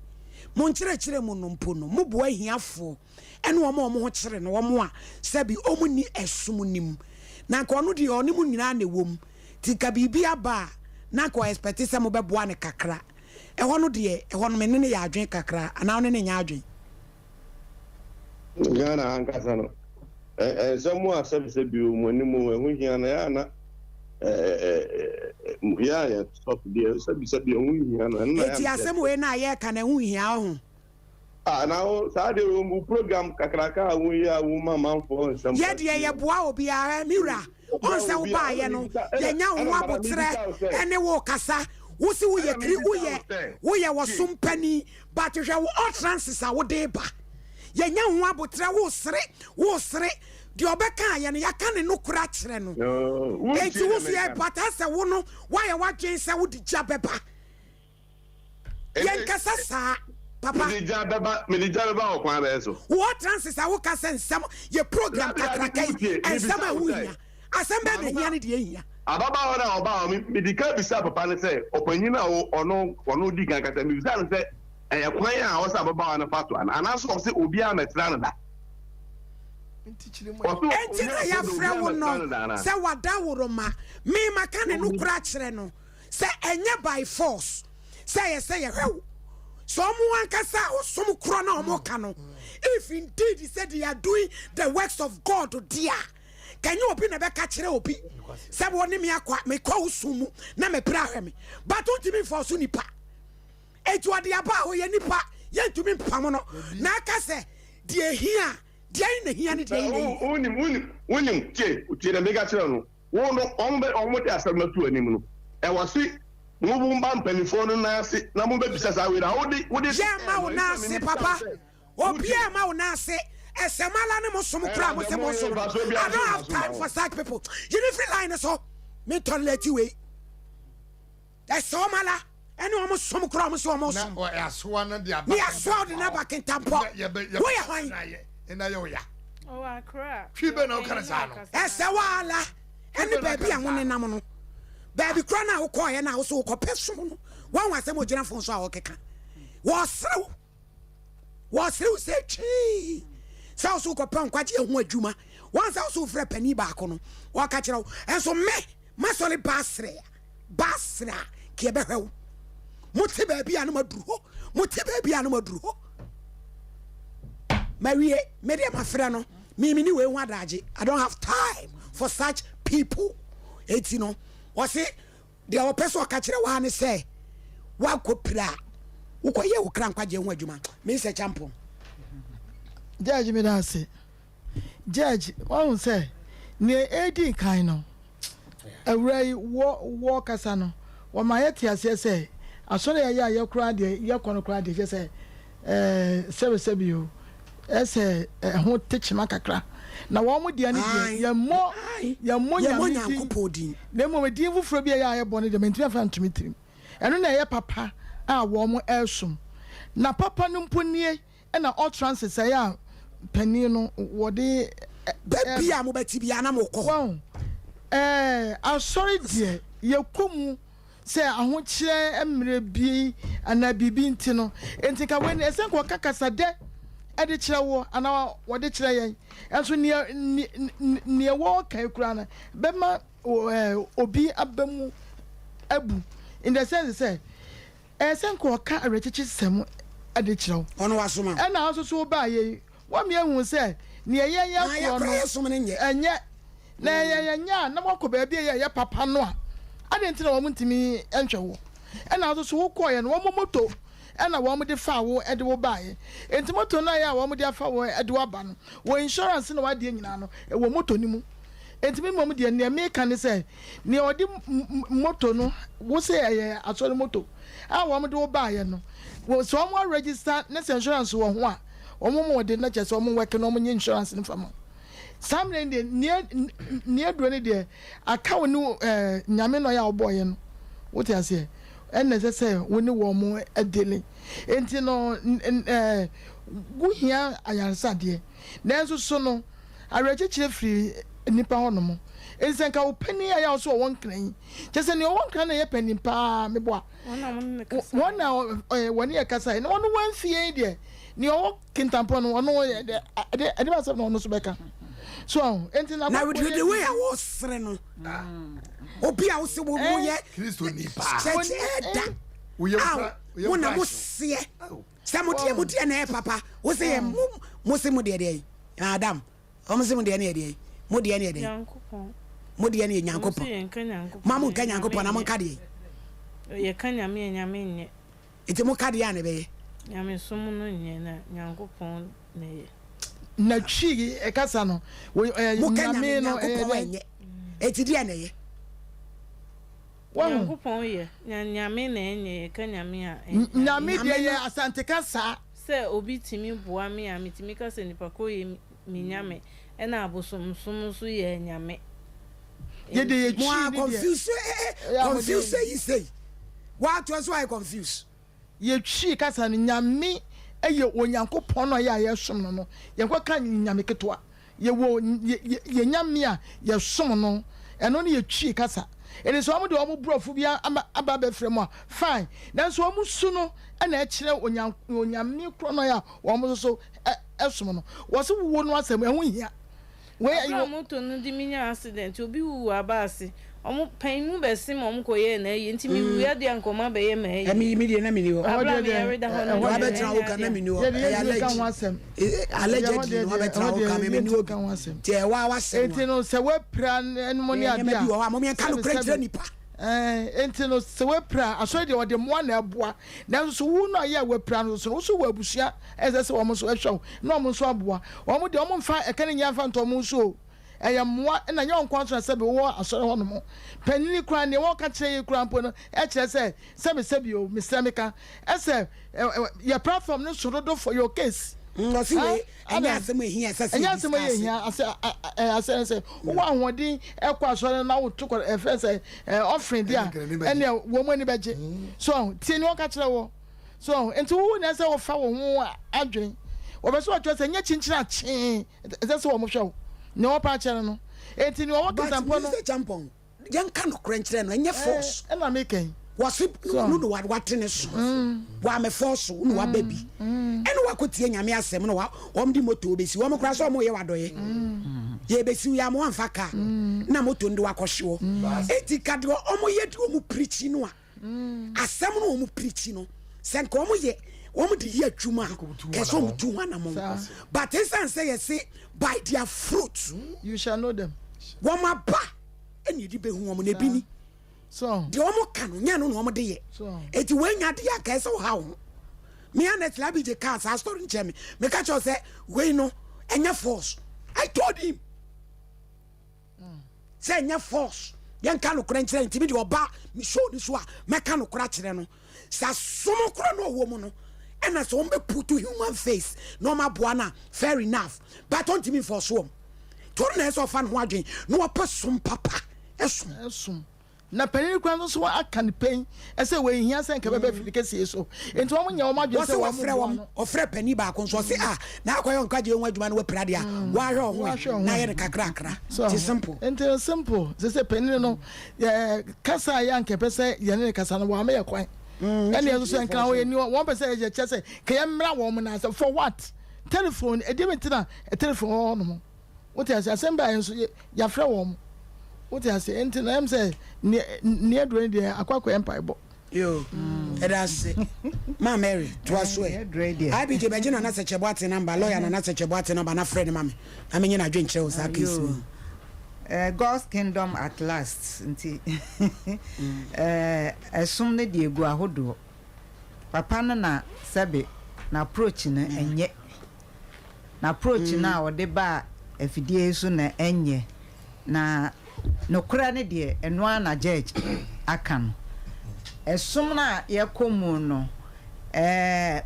mo nkyerɛkyerɛ mu no mpo no mo bo ahiafo ɛne wɔn a wɔn ho kyerɛ no wɔn a sɛbi wɔn ni ɛsom nim na nka ɔno deɛ ɔne mu nyinaa na ɛwɔ mu tika biribi aba na nka expect sɛ mo bɛboa ne kakra ɛhɔ no deɛ ɛhɔ no mene ne yɛ adwen kakra anaa ɔne ne nyɛ adwen Ghana ankasa no sɛmo a sɛbisɛ bi mu anim ɛho hia na yɛ ana ya stop there sabi hu hia no na eti asem we na ye ka na hu hia ho na o sa de o program kakraka hu ya hu mama fo nsem ye de ye boa obi ara mira on se wo ba ye no ye nya ho abotre ene wo kasa wo si wo ye kri wo ye wo sumpani but hwe wo utrances a wo de ba ye nya ho abotre wo sere di obeka ya ne yaka ne no kura kire no enti wo fi e pata se wo no wa ye wadwen se wo di ja beba yen kasa sa papa me di ja beba o kwa be so wo transis a wo kasa nsam ye program kakraka ensam a wo hia asem be be hia ne de hia ababa ora oba me di ka bisa papa ne se opanyin na ono di kan kasa me bisa ne se kwan a wo sa ababa na fato ana so se obi a metra na da enti na ya frɛ wo no sɛ wada woro ma me maka ne no kura kyerɛ no sɛ enye by force sɛ yɛ hwɛ so mo ankasa osom kuro na omo ka no if indeed he said they are doing the works of God dear can you obi na be ka kyerɛ obi sɛ wo ne me akwa me kwa usumu na me pra hwɛ me but don't me force nipa etu ade aba ho ye nipa yɛntumi mpam no na aka sɛ deɛ hia deɛ ne hia ne deɛ wonim tie na mega kyerɛ no wo no ɔmo de asɛm no to anim no ɛwɔ se mo bu mba mpanimfoɔ no naase na mo bɛbisa saa wei na wode yɛ ma wo naase papa obiaa ma wo naase ɛsɛmala ne mo som kora mo sɛ mo som I don't have time for such people you need free line so me toilet way ɛsɛmala ɛne ɔmo som kora mo sɛ ɔmo som ɛasoa no de aba ne asoa de na ba kentampɔ woyɛ hwan ɛna yɛ wo ya akra twi bɛ na wokara saa no ɛsɛwala ɛne baabi a wo nenam no baabi kora no a wokɔɔyɛ no a wo so wokɔpɛ som no woahu asɛm ogyinafo so a wɔkeka wɔserew sɛ twii sɛ wo so wokɔpɛ nkwagye ɛho adwuma wansa wo so wofrɛ pani baako no wɔka kyerɛ wo ɛnso me masɔre baserɛ a ka yɛbɛhwɛ wo mote baabi a no maduru hɔ mawie medeɛ mafrɛ no mimini wei ho adagye I don't have time for such people eti no wɔse deɛ wɔpɛ sɛ ɔka kyerɛ waa ne sɛ woakɔ pira a wokɔyɛ wo kra nkwagye ho adwuma mesɛ champo judge me da ase judge wɔn sɛ ne edi kan no awura yi wɔ kasa no wɔma yɛ te aseɛ sɛ asɔre yɛ a yɛkora deɛ yɛkɔ no kora deɛ kyɛ sɛ sɛbɛsɛbi o ɛsɛ ho tekyema kakra na wɔn mo deɛ ne deɛ yɛmmɔ Nyankopɔn din na mmom din foforɔ bi a yɛbɔ no deɛ mentumi afa ntumi tirim ɛno na ɛyɛ papa a wɔn mo ɛsom na papa no mpo nie ɛna ɔtrans sɛ a panin no wɔde baabi a mobɛti bia na mokɔ asɔre deɛ yɛkɔ mu sɛ ahokyerɛ mmerɛ bi anaa biribi nti no enti ka wei ɛsɛ nkɔ kakasa dɛ ɛde kyerɛ wo anaa wɔde kyerɛ yɛn ɛnso neɛ wɔɔkae kora no bɛma obi aba mu abu in the sense sɛ ɛsɛ nkɔ ɔka awerɛkyekye sɛm ɛde kyerɛ wo ɔno wasoma ɛna nso so wobaa yɛi wɔme ahu sɛ neɛ yɛyɛ korɔ no ɛnyɛ na yɛnyɛ a na wɔkɔ baabi a yɛyɛ papa no a ade nti na wɔn ntumi nhwɛ wo ɛna nso so wokɔɔyɛ no wɔn moto ɛna wɔn de fa wo ɛde wo baeɛ enti moto no ayɛ a wɔn de afa wo ɛde wo aba no wɔ insurance na wadeɛ nyinaa no ɛwɔ moto no mu enti mmom deɛ nea meka ne sɛ nea ɔde moto no wo sɛ ɛyɛ asɔre moto a wɔn de wo baeɛ no sɛ wɔn register ne sɛ insurance wɔ ho a wɔn mo wɔde na kyɛ sɛ wɔn wɔkɛ na wɔn nye insurance no fama saa mmerɛ deɛ nea duro ne deɛ aka wo ne nyame no yɛ a wɔbɔɔyɛ no wote aseɛ ɛna ɛsɛ sɛ wo ne wɔn mo adele enti no wohia ayaresadeɛ nanso so no awerɛkyekyerɛ firi nipa hɔ nom enti sɛ nka wo pani a yɛ wo so wɔwɔ nkran yi kyɛ sɛ nea ɔwɔ nkran na yɛ pani paa meboa wɔn na wɔne yɛ kasa na wɔno wɔmfie deɛ nea ɔwɔ kintampɔ no ɔno ɛde basɛm na ɔno so bɛka so enti na with the way I was sere no obi a wo se wo yɛ Kristo nipa kyɛkyɛ da wo na mo seɛ sɛ mo deɛ na ɛ papa wo se mo se mo deɛ Adam ɔmo se mo deɛ ne deɛ mo deɛ ne deɛ mo deɛ ne Nyankopɔn ma mo nka Nyankopɔn na mo nka deɛ yɛ ka nyame nyɛ enti mo ka deɛ a ne bɛyɛ nyame som no nyɛ na Nyankopɔn na yɛ na twi ekasa no nyame no enye eti dia na ye Nyankopɔn yɛ nyame na enye ka nyame a nyame dia ye asante kasa sɛ obi timi boa me a mitimi ka sɛ nipa ko ye mi nyame ɛna abosom so yɛ nyame ye de ye twi confuse you say what was why confuse ye twi kasa no nyame ɛyɛ onyankopɔn no yɛ yɛsom no yɛnkɔ ka nyame ketewa yɛ nyame a yɛsom no ɛno ne yɛtwi kasa ɛne sɛ ɔmo de ɔmo borɔfo bi aba bɛfrɛ mu a fine nanso ɔmo su no ɛna ɛkyerɛ onyame korɔ no yɛ a ɔmo so ɛsom no wɔ se wowo no asɛm ɛho hia moto no de minya accident obi wuwu aba ase omo pain mu besi mo omo koye na yi nti mi wuya de ankoma be ye ma yi mi de na mi ni wo abla mi yare da hono wa betra wo kan na mi ni wo allegedly wa betra wo kan mi ni wo te wa wasem enti no se we pra enmo ni ade a wa mo mi kan no kra nipa enti no se we pra aso de ode mo na aboa na so wu no ye we pra no so wo abusua eze se wo mo so ehwe no mo so aboa wo de wo mfa e kan nya fa nto mo so eye moa na nya onko so se be wo aso ho no mo panini kura ne wo ka kire kura mpo no e kire se be o Mr. Meka ese your platform no so do for your case ngosi we anya asem ehia sase anya asem ehia ase wo ahodi ekwa aso na wo to efese offering dia ene wo mo ni beje so tie ni wo ka kire wo so enti wo na se wo fa wo ho adwen wo be so atwa se nya chinchira chi ese wo mo hwe ne wo pa kire no enti ni wo ka sampo no champon yan ka no krenchire no enye force e na meken wasip no watene so wa me force no wa baby eno wakotie nyame asem no wa om di moto obesi wo mkra so mo ye wadoye ye besi ya mo amfa ka na moto ndi wakohyewo eti kadro omo ye di omu preach no a asem no omu preach no senko omo ye omu di ye adwuma keso omu tu wana mo but insan say ye say by their fruits you shall know them wo ma ba eni di behu omo na bini so the omo kanu nya no omo de ye eti wenya de ya ka so ha wo me anet labi je cars a story nche me catch you say we no enya force I told him say enya force yan ka no kura nche ntimi de oba me show ni so a me ka no kura kire no sa somo kura no wo mu no ena so mbe put to human face no ma boa na fair enough but don't me for so to na so fan ho adwen no opesom papa esum na panini kwa no so aka ne pen ese we hia se nka bebe fikesi so enti wo nya wo madwe se wo frɛ wo ofrɛ pani ba ko so se na akwayo nka je won adwuma no we prade a wa hwe ho na ye ne kakra ti simple enti simple se panini no kasa ya nka pese ye ne kasa no wa me ye kwan ene yeso se nka wo ye ni won pese ye chese ka ye mra wo mo na se for what telephone e dimenti na telephone no mo what ya se ba enso ya frɛ wo mo what ya say enti na em say ne adwene de akwakwa empire bo yo edase ma Mary to aso e abi je beje na se cheboate number lawyer na se cheboate number na friend mama na menye na adwen kire o sa case God's kingdom at last nti esum ne de egu ahodo papa na sebe na approach na enye na approach na ode ba afidie so na enye na no kura ne de eno na judge akan esum na yekomu no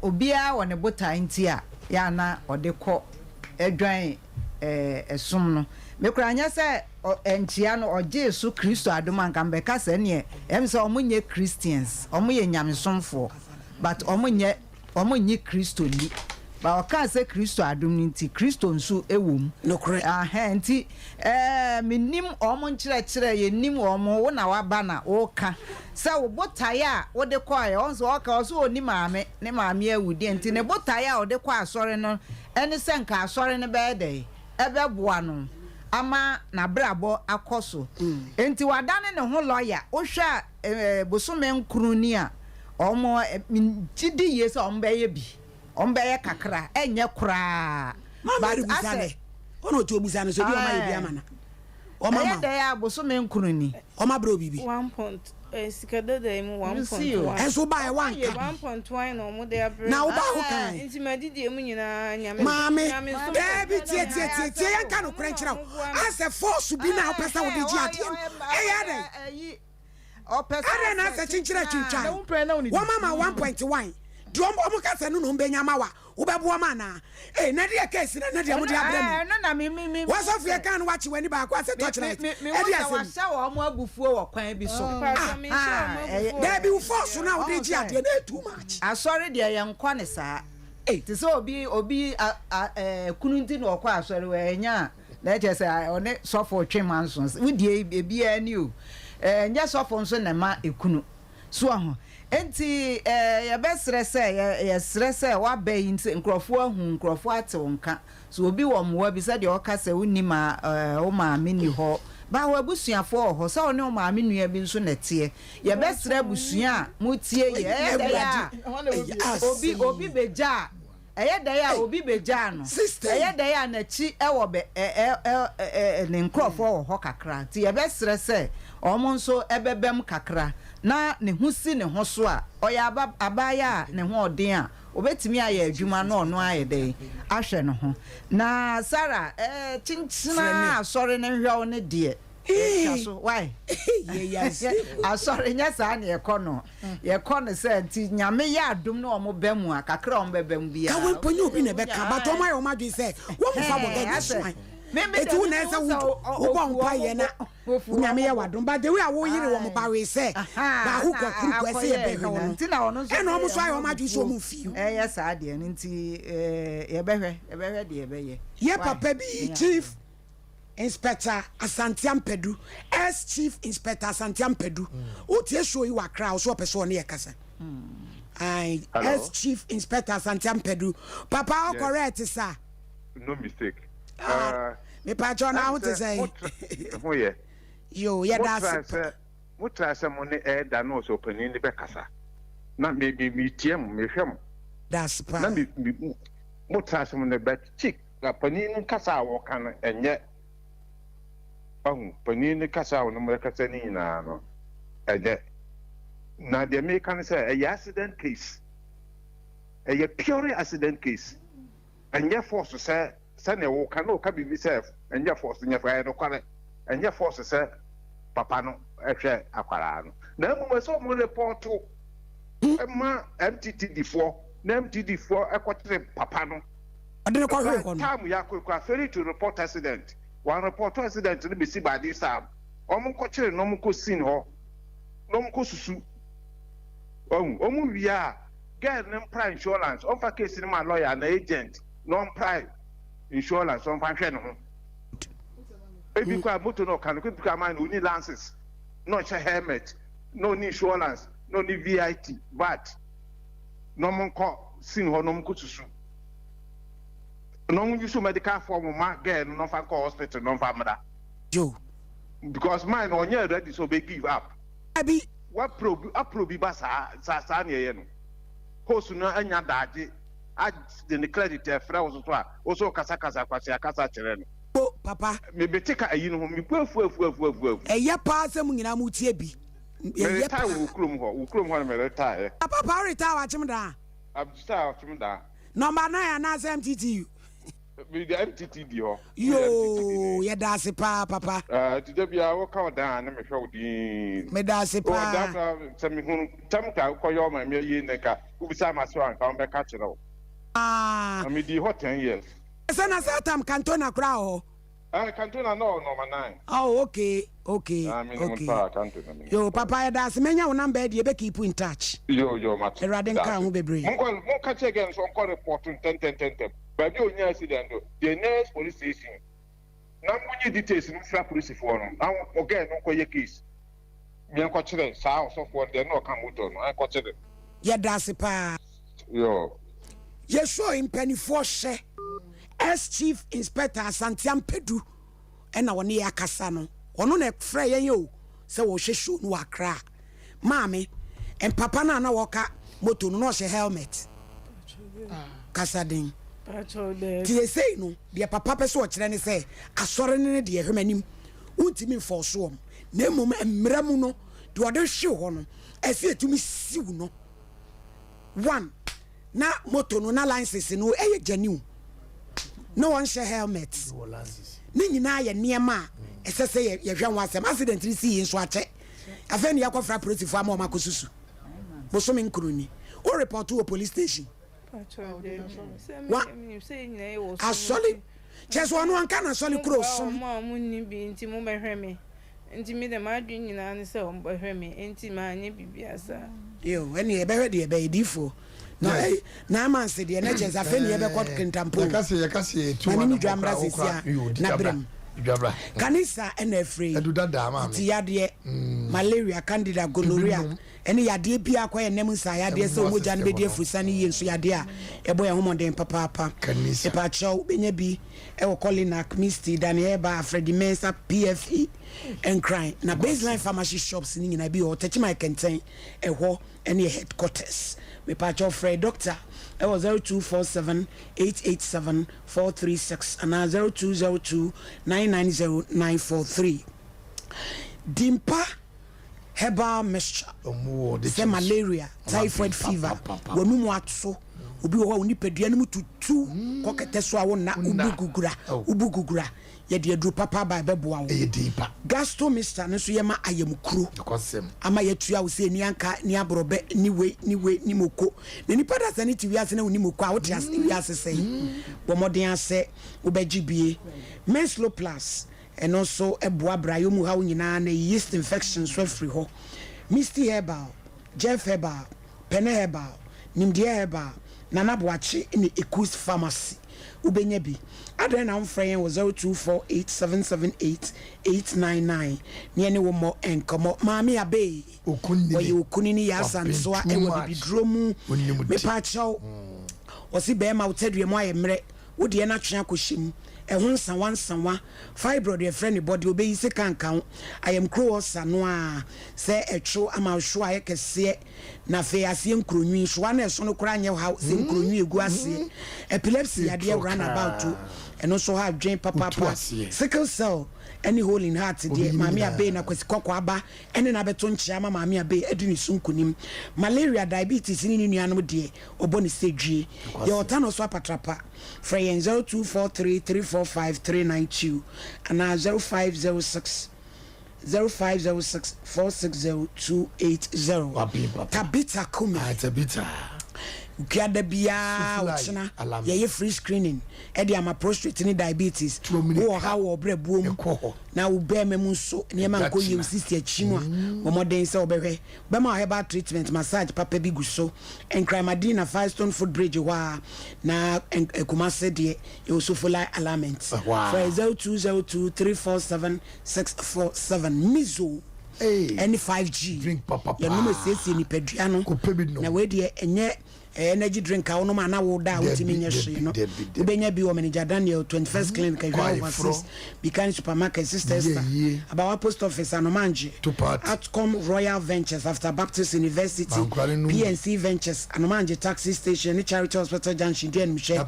obia wo ne bota ntia ya na ode kɔ edwan esum no me kura nya se entia no oje Yesu Kristo adom anka mbeka se ne em se omunye Christians omunye nyamesomfo but omunye Kristo ni ba oka se Kristo adom nti Kristo nso ewom no kure nti menim omo nkyerɛkyerɛ ye nim omo wo na waba na wo ka se wo botaye a wo de kɔ ya onso oka oso oni maame ne maame awudi nti ne botaye a wo de kɔ asɔre no ene se nka asɔre ne bɛɛdɛ ebe boa no ama na brabo akoso enti wadane ne ho lawyer wo hwa bosome nkuru ni a omo gidi ye se ombeye bi ombeye kakra enye kura but ase ono to obusane so bi o ma ye bi amana o mama dey abosome nkuru ni o ma bro bibi 1 point sikada dey mu 1.1 enso ba e 1.1 no mo dey abre na o ba ho kan nti madidi emu nyina nyame mame baby tie yan kan okran kira ase force bi na o pesa wo de ji ade e ya dey o pesa ade na ase chinchira chincha wo mama 1.1 di omo ka se no no mbenya mawa wo bebo ma na na de case na de mo de abrem no na me wo so fie kan wachi wani ba kwa se touch light e de ase wa sha wo mo agufuo wo kwan bi so there be force na wo de ji ade na too much asori de ye nkɔ ne saa ti so obi kununti no okɔ asori we nya na che se one sofo twemanso we die bia ni o nya sofo nso na ma ekunu so ho enti ya besre se ya sre se wa bayi nkrofo ahu nkrofo atew nka so obi wo mwa bi se de oka se woni ma o ma meni ho ba wa busuafo ho se oni o ma menua bi nso nete ya besre busua mutie ye ya obi beja eye dey a obi beja no eye dey a na chi e wo be ne nkrofo wo ho kakra ti ye be sere se omo nso ebebem kakra na ne husi ne ho so a oya abaya ne ho odin a obetimi aye adwuma no ono aye dey ahwe no ho na Sarah chinchina sorry ne hwe ne de so why yes sorry nya sa na ye kono say nti nyame ya adom na omo bemu a kakra omo bebem bia ka won ponyo obi na be ka but omo ayo madwe say wo mo fa boga this one eti wo na say wo bon pa ye na nyame ya wadom but the way a wo yire wo mo ba we say ba hu kokuru ko say ye be hwe no nti na ono so e na omo so ayo madwe so omo fi yes ade nti ye behwe de ye be ye papa bi chief Inspector Asantiam Pedu, as Chief Inspector Asantiam Pedu, Utie show you a crowd so person near Casa. As Chief Inspector Asantiam Pedu, Papa, yes. Correct, sir. No mistake. Me patron out to say, oh, yeah. Yeah, that's what I say, money air than also opening the Becassa. Not maybe me, Tiam, me film. That's part. What I say on the bed chick, a panini Casa walk and yet. Panini kasa no mo kasa ni na no ede na the American say a accident case a pure accident case and your force say na wo kan no ka bibi say and your force nya fa no kware and your force say papa no ehwe akwara no na mo so mo report to ma MTT4 na MTT4 ekwotre papa no ade ko hwe ko no time ya ko failure to report accident. One report accident to be seen by this time. Omukoche no muko sin ho. No muko susu. Omu via get them prime insurance. On for case in my lawyer and agent. Non prime insurance on function ho. Baby kwa moto no can go to man who need lances. No helmet, no insurance, no VIT, but no muko sin ho no muko susu. No use medical form ma get no fa call hospital no fa mada yo because mine on you ready so be give up abi what probe ba sa ne ye no host no anya daje a the credit e fra so a also kasa kwase akasa kire no papa me betika ayi no me fu eye pa asem nyina mu tie bi eye pa wo krom ho me retire papa retire wa chimda absta chimda number 9 na MTT me the MTT di ho yo ya da se pa papa today bia wo ka odan na me hwe odin me da se pa da se me hu tamka ko yo ma me yi ne ka ubisa ma so an ka on be ka kire wo me di ho 10 years ese na sa tam kantona kra ho kantona no number 9 oh okay yo papa ya da se menya wo number de be keep in touch yo mat erade nka ho bebre mo ka che again so on report 10 but you only accident the next police station na munyi details no fra police for no now again no koye case me enko kire saa so for the no come motor no enko kire ya da se pa yo ye show impenifo hye as Chief Inspector Santiam Pedu ena woni ya kasa no ono na fra yen yo se wo hwehwe no akra maame en papa na woka motor no hye helmet kasa din ti say no de papa pese o kire ne say asore ne de hwemanim untimi mfo na mom emramu no de ode hwe ho no ese etumi siw no one na moto no na license no eye genuine no one share helmet ni nyina ye niema ese se ye hwan wasem accident ni si nso ache afa ni yakofra police fo ama makosusu bosomi nkruni o report to police station asoli cheso anu anka na asoli kuro som mo munni bi nti mo behweme nti mi de ma dwen nyina ne se o behweme nti ma anye bibiasa yo eni e behwe de e be difo na man se de na cheso afa ni e be kwot kintampo yakase tu na dwamra sesia na brem dwabra kanisa na free edudada ma ti yade malaria candida gonorrhea ene yade bia kwa enem nsa yade se omoja no be die frusa ne ye nso yade a ebo ye homoden papa e pa chaw benya bi e wo Colinac Misty Daniel ba Freddy Mensa PFE and crime na baseline pharmacy shops ni nyina bi o techi my kenten e ho ene headquarters me pa chaw Fred doctor it was 0247-887-436 and 0202-990-943. Dimpa herbal mixture. Say malaria, typhoid fever. Wonu mu atso. Obi wo oni pedua no mututu kokete so awo na ubugugura. Ye de adru papa ba beboa wo. Gastro mixture no so ye ma ayemukuro. Ama ye tua wo se ni anka ni abrobe ni we ni moko. Na ni pada sanity wi ase na oni moko a wo tia wi ase sei. Bo modern ase wo begibie. Menslo plus and also eboa brayo mu ha wo nyina na yeast infection so free ho. Misty herbal, Jeff herbal, Pene herbal, Nimdia herbal, Nana Boachi in the Equus Pharmacy. Ubenya bi. Adren am friend was 0248778899. Niene wo mo enkomo. Mami abe. Okunni. Wo okunni ya sansoa e wo bidromu. Me pa chaw. Osi be ma utedue mo ayemre. Wo de na twen akohyem. Ehun sanwa fibroid your friend body obey se kankan I am cross no a se etwo ama hwo aye kese na fe ase nkronwi hwo na eso no kra anye ha se nkronwi egu ase epilepsy ade run about to eno so ha dwen papa sickle cell any hole in heart de mami abe na kwesi kokko aba ene na beto nchia ma mami abe eduni sunkunim malaria diabetes ni nuanom de oboni sedwie ye otano so apatrapa Frey 0243345392 and 0506-460-280. Tabita Kumi. Tabita. Gada biya uchina ye free screening edi ama prostate ni diabetes wo ha wo bre buom na wo be memu so ne ma nko ye sisi achimwa wo modern se obehwe be ma herbal treatment massage papa bi guso encramadina Firestone Food Bridge wa na Kumase de you so for like alignment for 0202347647 mizo any 5G drink papa ya no sesi ni pedua no na we de enye energy drink a wono na wo da wotimi nyehwe no ubenya bi wo manager Daniel 21st clinic overseas Bikan supermarket sisters about post office anomanje Outcome Royal Ventures after Baptist University PNC Ventures anomanje taxi station Charity Hospital Junction den mhwe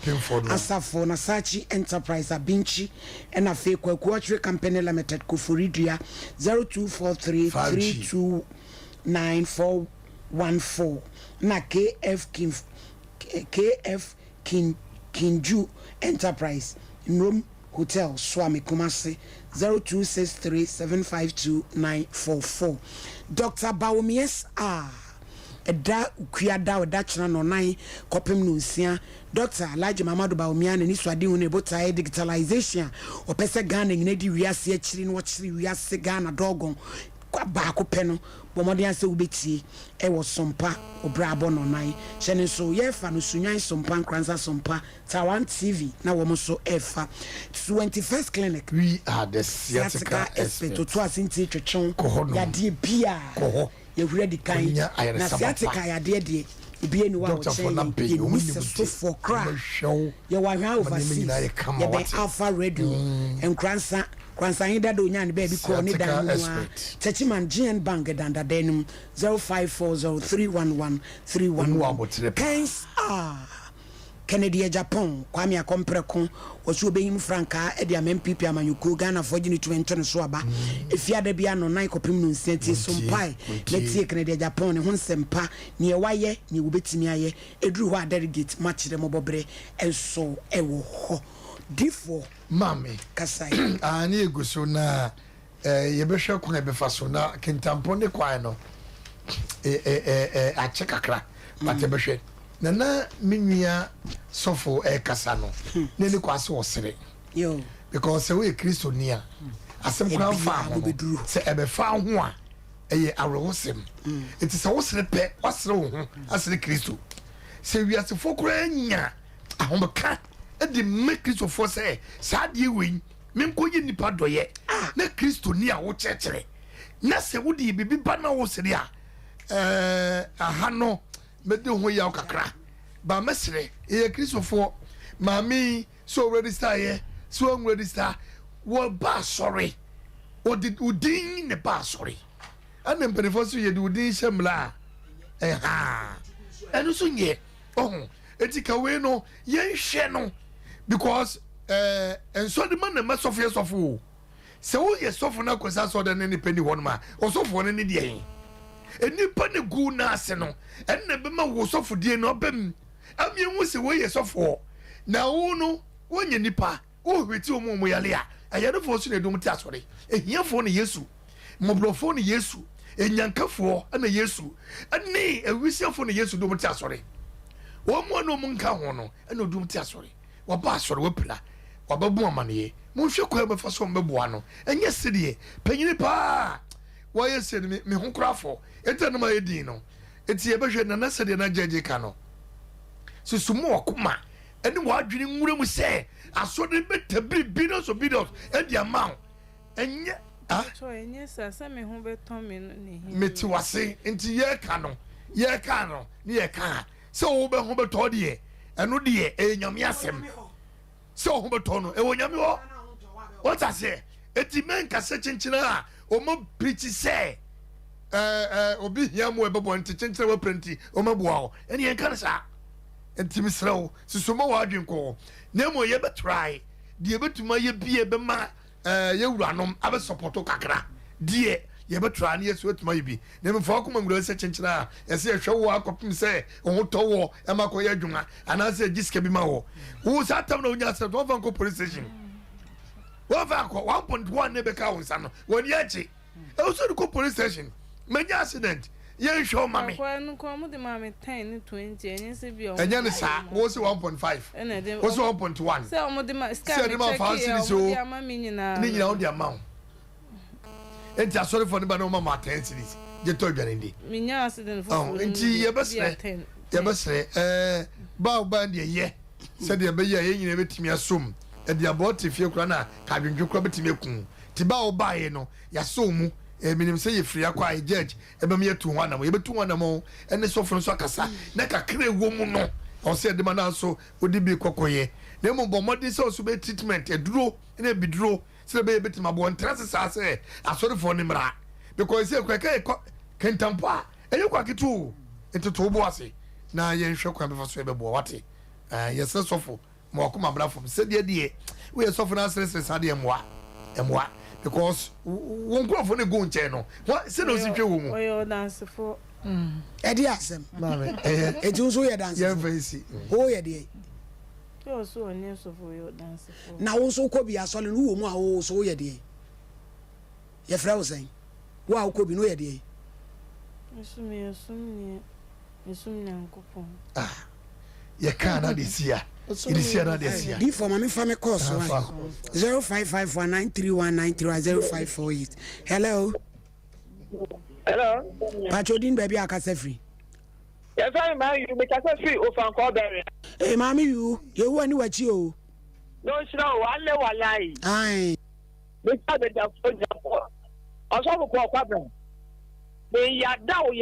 Asafo na Sachi Enterprise Abinchi and afi Kwakuachre Company Limited Kufuridua 0243329414 na KF Kinju Enterprise Nrom Hotel Swami Kumasi 0263752944 Dr. Baomies eda kuada oda chana no nine kopem no nsia Dr. Elijah Mamadu Baomia na ni swade hu ne botae digitalization opese Ghana nyina di wiase akiri no chiri wiase Ghana dogon kwa baako pɛ no bomodian se ubeti e wo sompa obrabo no nan hyene so ye fa no sunyan sompa nkransa sompa Tawan TV na wo so efa 21st clinic we are the sciatica expert to asinti twetwon ya die bia ye ready kan na sciatica ya de Ibi ni wa watching you miss so for crack you wa hwa overseas you be Alpha Radio and Kransa ida do nya ne baby call ni dan no Techiman GN Bank danda denum 0540311311 pens Canada Japan Kwame Akompreko osu obeyim franka e dia MPP amanyuko Ghana for gini 20 so aba efiade bia no nan kopim no nsiati sompai let's Canada Japan ne honsempa ne waye ne wobetimi aye eduru ho delegate match dem bobre enso ewo ho difo mame kasai ani eguso na yebehwe ko na befa so na kentampo ne kwai no a chekakra batebehwe nana minua sofo kasa no ne ne kwase osere yo because we Kristo nia asem kwa fa ho se ebe fa ho a eye awrewosem it is osere pe osere ho asere Kristo se wiase fokora nya ahomka e de make Kristo for say saade we menkoyi nipa doye na Kristo nia wo chekere na se wodi bibi ba na wo sere a aha no mede ho ya kakra ba mesre e Christopher mami so register here so register wo ba sorry o did udin ne ba sorry and mpelefo so ye de udin hyemla eno so nye etika we no yen hwe no because enso de man na sofo se wo ye sofo na kwasa so de ne peni won ma o sofo ne de yen enipa ne gu na ase no enne be ma wo sofo die no bem amie hu se wo ye sofo na wo no wo nye nipa wo hweti o mo yale a ayane fo so ne dum ti asore ehiafo ne Yesu mobrofo ne Yesu enyankafo na Yesu ani ewisiafo ne Yesu dum ti asore wo mo no mun ka ho no na dum ti asore wo ba asore wo pila wo babu amane mo hwe ko be fa so mbeboa no enye sedie panyini pa wo ye se me ho krafo etanum ayedin no eti e behwe na sede na jeje ka no susumo okuma eni wo adwene nwure mu se asode betabri billions of billions e dia ma enye so enye sa me ho beton me no ne hi meti wase enti ye ka no ni ye ka se wo be ho beton de eno de e nyame asem se wo ho beton no e wo nyame ho what I say eti men ka se chinchina a o mo preach say obi hia mo e bebo enti chinchina wa prenti o ma boa o eni en kan sa enti misrawo susumo wa adwenko na mo ye be try de betuma ye bie be ma ye wuranom abe supporto kakra de ye be try na ye so betuma ye bi na me fa akoma ngura se chinchina ye se hwe wo akopim se o to wo e ma ko ye adwuma ana se giska bi ma wo wo sa tam na onya se do van ko police station wo va ko 1.1 ne be ka won sa no woni achi e so ko police station menya accident yen show mami kwa no ko mu de mami 10 ni 20 enye se bi o enye ne sa wo se 1.5 wo se 1.1 se o mu de ma ska se de ma fa si so o mami nyina ni nyina o de amount enti asori for ne ba no mama 10 series je to dwane ndi minya accident for enti ye besre ba ndi ye se de be ye nyina betimi asom e de aboti fie kura na ka dwendwe kura betimi ekun ti ba o ba ye no ya so mu minim say ye free akwa e judge e be me yetu ho anam ye betu ho anam ene so fun so akasa na kakra wo mu no o say de mana so odi bi kokoye na mo bomodi so so be treatment e duro na biduro say be betima bo ntrase sa say asori for ni mra because say kwa kai kentampa e kwa kitu etoto bo ase na ye nhwe kwa be so be bo wate yes so fo mo akoma bra fo say de we so fo na stress sa de emwa because won go for ne go nche no what say no si hwe wo mu oyo dance for e di asem mame e ti so ye dance ye fancy o ye de yo so onye so for yo dance for na wo so ko bi asole no wo mu a wo so ye de ye fra wo sen wo ko bi no ye de esum nyankopon ye kana de sia di for mama family course 0551931930 hello Pachodin baby akase free yes I ma you make akase free o fan ko bere eh mami you wo ani wachi o no shira o alle walai ai me ta be da fo japo o so ko kwa bra me ya da o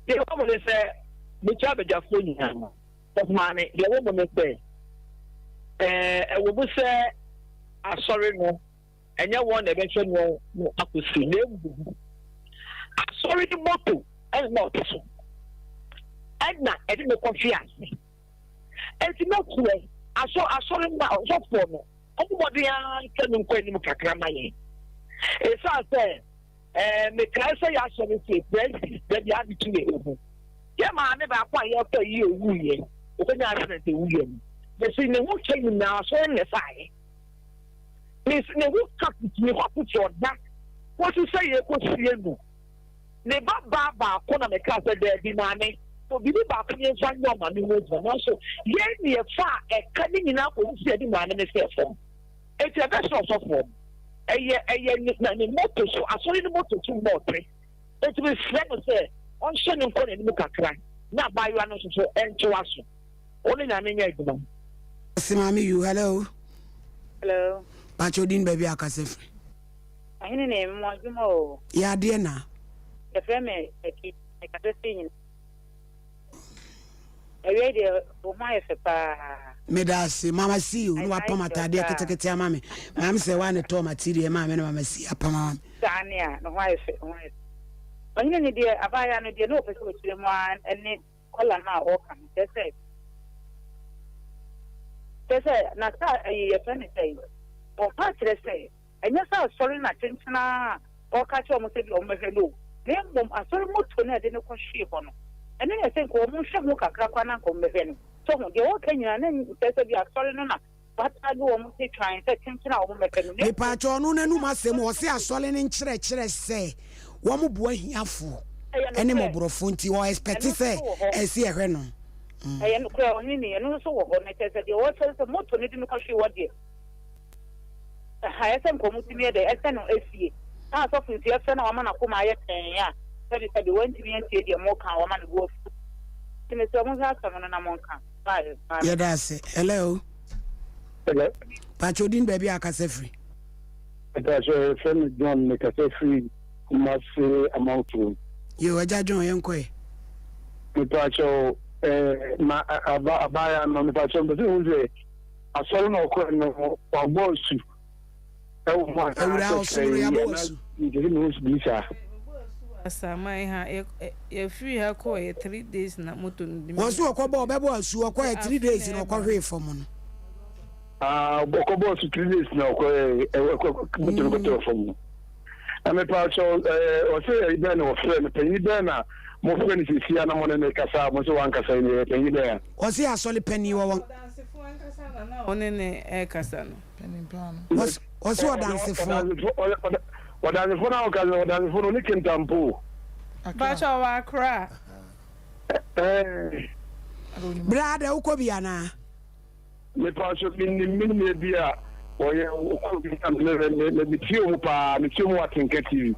de o mo le se me cha be da fo nyina of money the woman me say e wo bu say asori no enye won na be hwe no akosi na ebu asori di moto and not so edna e di me confiance e ti no kure asori na so for no ogbodi ya kenu ko ni mu kakra maye e sa say me kra say ya asori say president dey ya di tu e obu ye ma me ba kwa ye to yi owu ye o ko nya accident wuye ni the sin ne wo change na so ne sai this ne wo kapiti ne ko put your that what you say ye ko sie no ne ba ko na me ka say there bi na me so bi ba ko ye fa nyo ma me wo na so ye ne fa e ka ni nyina ko sie di ma ne se fo e ti e be so fo eye na ne moto so aso ni moto tu moto e ti be friend say on se ne ko ne mu kakra na ba yo ano so ento aso only na me nya eduma simami you hello Pachodin baby akase free ahini ne mo adwuma o ya de na the family like a thing. A radio for my Medasi, Mama see you, no apamata, dear Katakata, mammy. Mam say one at Tom at TD, mamma, and Mamma see Apamam. Tanya, no wife. When you need a buy an idea, no, which you want, and then call her now, or come. They say, not a funny thing. Or part, they say, and yes, I was sorry, not or catch almost a little hello. Then, I saw more to I didn't shape on. And then I think, well, Musha look at Crackwana come the so the old Kenya and then they said, "You are sorry, no, but I go on trying to think now." The patron, no, must say, was a solid in church, say, one more boy here for any more brofunti or expect to say, as here, Reno. I am crying, and also when I said, the old says the motor didn't cost you what dear. The highest and commuting the SNOSC. That's often the FN or man of whom I am. That is the one to be and say the more can woman go. In the summer, someone and a monk. Yeah, that's it. Hello. Hello. Pachodin baby, I can say free. That's a friend John make a free must say amount to you. A judge on young quay. Pacho, my abaya non Pacho, but who's a son or coin or boss. I would also Samai ha e free ha ko 3 days na moto ndi wasu okobo bebo asu oko 3 days na okwe from no okobo 3 days na okwe moto from ame pa so o se ibe na ofre penyi be na mo fre ni sisia na mo ne kasa mo so wan kasa ni penyi be o se asole penyi wo won one ne kasa no penyi plan o se odanse fo Wadani funa okazi wadani funa ni kintampu. Bacha wa Accra. Brother uko biana. Me pacho mini bia oye uko biana me tio mu atinke TV.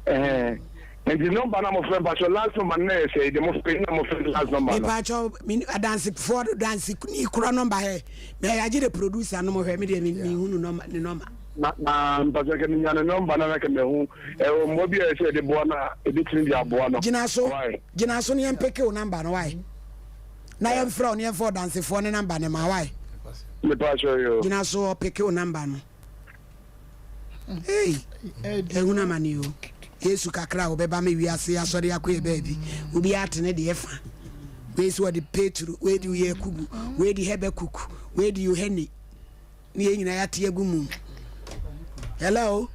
And the number na mo friend pacho last number na say the mo friend na mo friend last number. Me pacho dance for dance ni kura number he. Me aje the producer no mo hwe me de ni hunu number. Na parce que ni nyane number na ke me hu mo bia say de bo na e bitini dia bo na gina so ni empeke o number no why na yem fra ni for dance for ni number ne ma why me pacho yo gina so peke o number no hey ehuna mani o yesu kakra o beba me wiase asori akwa baby obi atene de efa we so de petru we di ye kugu we di hebe kuku we di yohani ni enyina ya te agumu. Hello,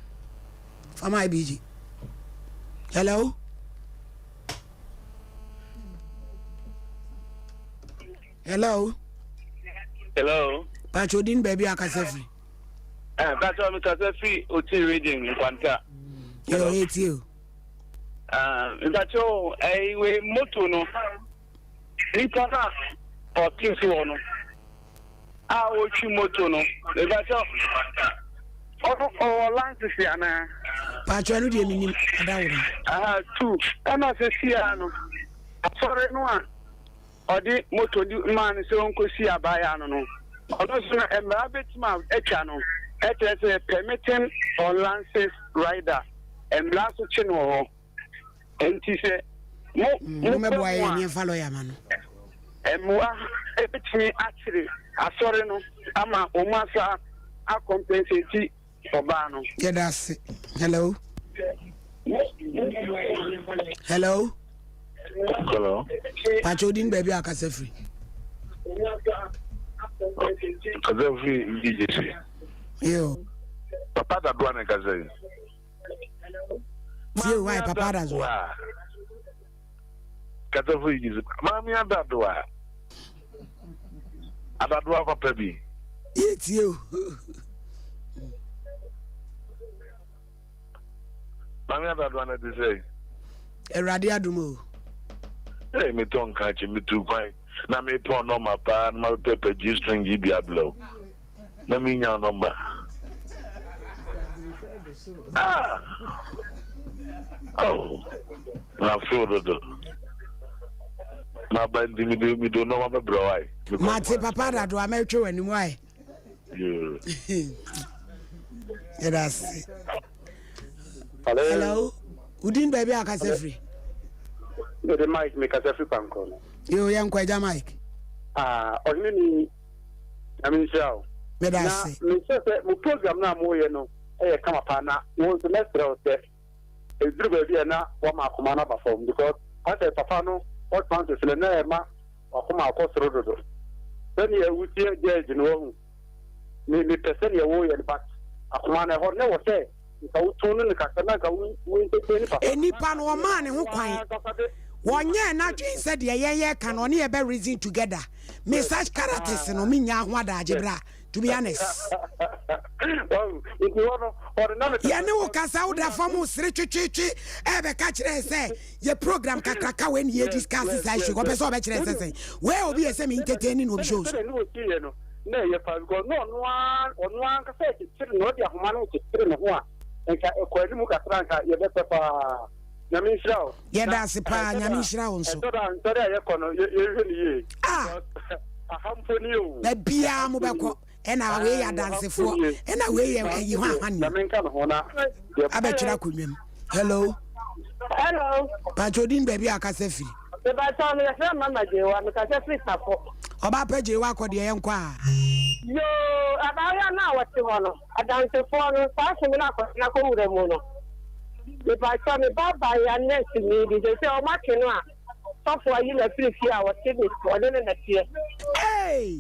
from IBG. Hello. Hello. Hello. Pachodin baby akasefi. Pacho mi kasefi oti reading kwanta. Yo hate you. Pacho we moto no. Nipa na otifi wono. Ochi moto no. Pacho Lances yana. Pacho no de minim adawura. Two. Ana se sia no. Sorry no. Odi moto di man se onko si abaya no no. Ono so na emra betima etwa no. Etwa permitting on Lances rider. Emra so chi no ho. Enti se mo meboa ye ni follow ya mano. Emwa ebetimi atire. Asore no ama omasa a compensate Obano. Yeah, that's it. Hello. Hello. Hello. Pachodin baby akasefi. Kazefi ndijesi. Yo. Papa da douane kaze. Tio why papa da zo. Kazefi ndijesi. Mami adadwa. Adadwa papa bi. Tio. Mami adadwa na say. Erade adumo. Me ton catch me too fine. Na me pon no mapa na me pepe G string G Diablo. Na me nya number. Oh. Na feel do. Na bandi mi do no ma bro why. Mate papa da do ametwe wani mu ai. Yeah. Yeah, that's it. Hello. Hello. Udin baby akase free. The mic make us free panko. Yo yan kwaja mic. Only I mean show. Me da say. Me say mo program na mo ye no. Kama pa na wo semester o se. E duru baby na wo ma akoma na perform because after papa no what plan to na ma akoma akosoro dodo. Then you would hear judge no. Me person ye wo ye back. Akoma na ho na wo say. Ka utunu ni kasana ka wo te ni papa. Enipa no ma ne ho kwan. Wonye na twin said ye can only be reason together. Me such characters no me nya ho adaje bra. To be honest. Ya ne wo kasa wo da fam sire twetwetwe e be ka kire se ye program kakraka when ye discuss this issue go person be kire se we obi e se me entertaining no shows na ye fa go no an ka se kire no dia ho ma no kire no ho a enka ekwani mu kakra nka ye be pa nyame nhyira ye da se pa nyame nhyira wo nso ntore ye kono ye hwe ni ye ahamfo ni o na bia mu be ko ena we ya dancefo ena we ye yi ho ahwan nyame nka no na abetwira konwem hello Pachodin baby akase fi the baton ya fe mama je wa me ka se free safo oba paje wa akode ye nkwa yo abaya na wati hono adansefo no fa se me na ko wure mu no the baton me baba ya next ni di se o ma kinu a sofo ayi na free fi a wati ni o de na tie hey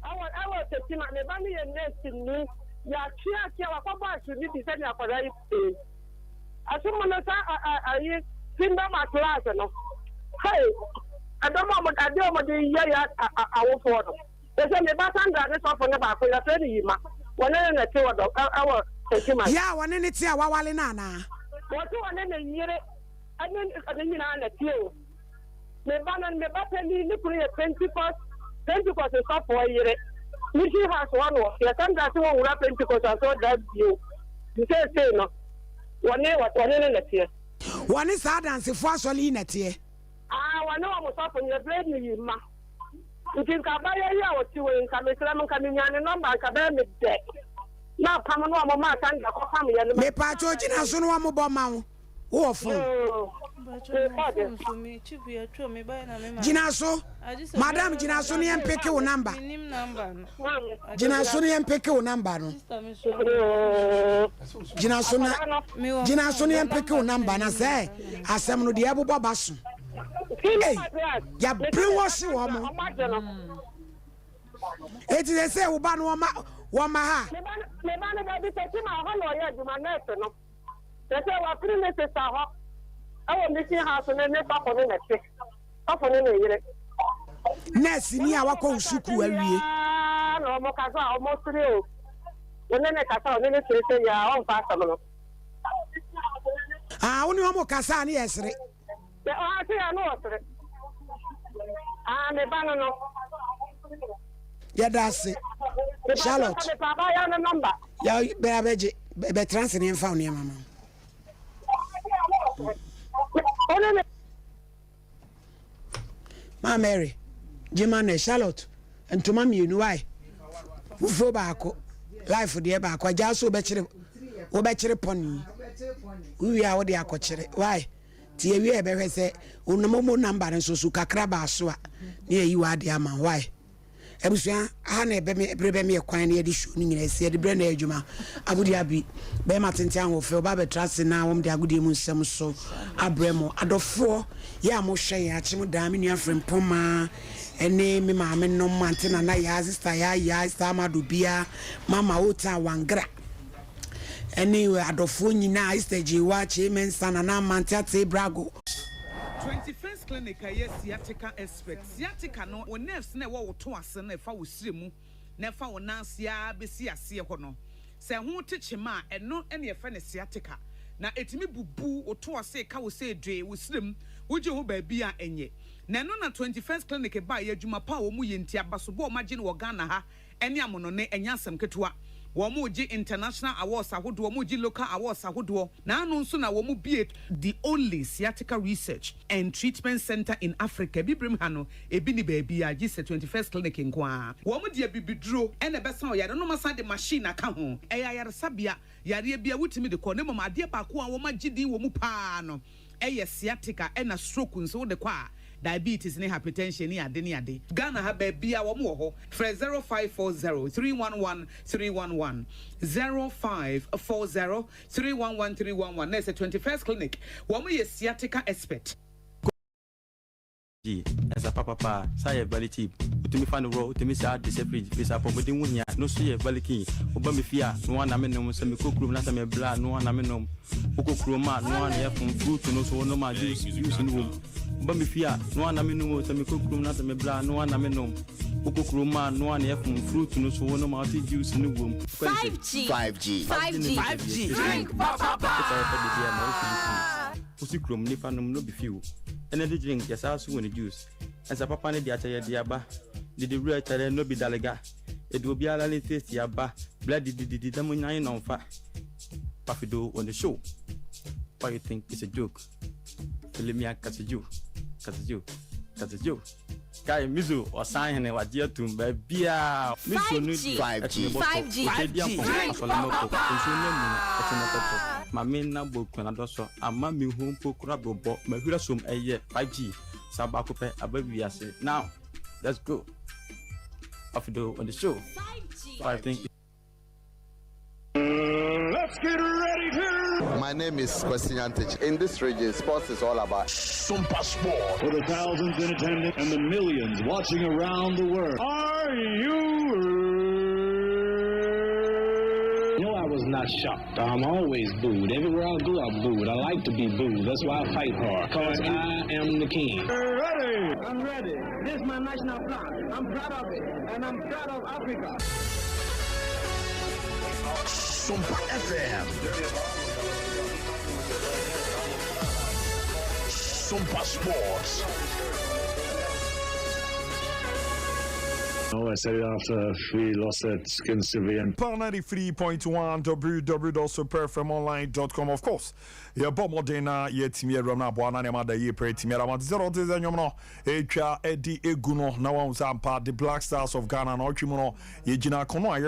awo tetima me ba mi ye next ni ya kia wa kwa ba su ni di se ni akoda yi asumo na sa ayi simba ma class no hey adama mo ade o mo de ya awo fo no se me ba sandra ne so fo ne ba ko ya fe ni ma wona na te wodo awo tetima ya wona ne ti awawale na na wotu wona na nyire ane nyina na tie o me ba pe ni kuru ye Pentecost so fo yire ni ji ha so no ya sandra so wura Pentecost so that you say no wane na tie wane sa dance fo asoli na tie wane wa musafo ni bread ni yima ntin ka ba ya o ti we nka mesra nka nyane number ka ba me de na pam no mo ma kan da ko pam ya me pa cho jina so no wa mo bo ma wo fo jina so madam jina so ni empeke wo number jina so ni empeke wo number no jina so ni empeke wo number na say asem no de abobo baso hey ya brainwash wo mo eti dey say wo ba no wo ma ha me ba no be te ma ho no ya juma na efe no te say wa princess sa ho awo missing house ne pa ko ne te pa ne yire nurse ni a wakọ usuku awie no mo ka so mo sire o wona ne ka so ne sire ya on fa sa no woni mo ka sa ne yesire ti ya no sire me ba no ya dase Charlotte baba ya no number ya be abeje be transfer ne mfa ne mama Ma Mary Jimane Charlotte ntoma mienu wai fufo baako life de baako ja so be kire poni wi a wo de akokire wai ti ewi e be hwese onomomo number nso su kakra ba so a ne yi wa de ama wai ebusua na ebe me kwan na yedi show ni nyina ese de bre na adwuma abudi abi be matente an wo fe oba be trust na wom de agudi mu nsem so abremo adofo ya mo hwe ya chim da me nua frempoma ene me maame no mante na ya sister ya samado bia mama ota wangra ene adofo nyina stage wa che men sana na mante ate brago 21st clinic aye sciatica expert sciatica no o nerves na wo to ase na fa wo siremu na fa wo nansia besi ase ho no se ho techema eno ene ye fa ne sciatica na etimi bubu o to ase ka wo se dwe wo sirem wo je ho ba bi a enye na no na 21st clinic ba ye adwuma pa wo mu ye ntia baso bo magine wo Ghana ha ene amono ne enya asem ketewa Womuji international awards ahodo, womuji local awards ahodo. Na anu nso na womu be the only sciatica research and treatment center in Africa. Bibrim hano ebi ni baby a gise 21st clinic nkwa. Womu dia bibidro ene besa o yare no masa de machine aka ho. Eya yare sabia yare bia wutimi de ko ne mama ade ba ko a wo magidi wo mu pa no. Eye sciatica ena stroke nso de kwa. Diabetes ni hypertension ni ade Ghana ha baby a wo mo ho 0540 311 311 0540 311 311 na 21st clinic wo mo ye sciatica expert as a papa say bali tip utimi fan ro utimi sa de separate visa pomodi wunya no so ye bali kin oba me fia no na me no so me kokrum na sa me bla no na me no kokrum ma no na ye fun fruit no so no ma juice no oba me fia no na me no so me kokrum na sa me bla no na me no kokrum ma no na ye fun fruit no so no ma juice no wom 5G drink papa usi krom nipa no be few energy drink yes also when juice and sa papa ne dia cha dia ba the real tare no be dalega e do bi ala taste ya ba blood di da mo nyan no fa pafido on the show why you think it's a joke filimia kataju kai mizu osan hene wa dia tum ba bia mizu no 5G Mami na boku na doso ama mi hu pokura bobo ma hura som eye 5G sabako pe ababiase. Now let's go afido on the show 5G. So I think let's get ready to. My name is Kwesi Antich. In this region, sports is all about Sompa Sport. For the thousands in attendance and the millions watching around the world. Are you? No, I was not shocked. I'm always booed. Everywhere I go, I'm booed. I like to be booed. That's why I fight hard. Because I am the king. Ready? I'm ready. This is my national flag. I'm proud of it. And I'm proud of Africa. Sompa FM. Sompa Sports. Oh, I said it after we lost that against Sevilla. Power 93.1 www.superfmonline.com. Of course, your Bomodena, yet me Rona Buana, Mada Ye Pretty Mera 0 Zenono, Echa Eddie Eguno, now on Zampa, the Black Stars of Ghana, and Ochimono, Yejina Kono.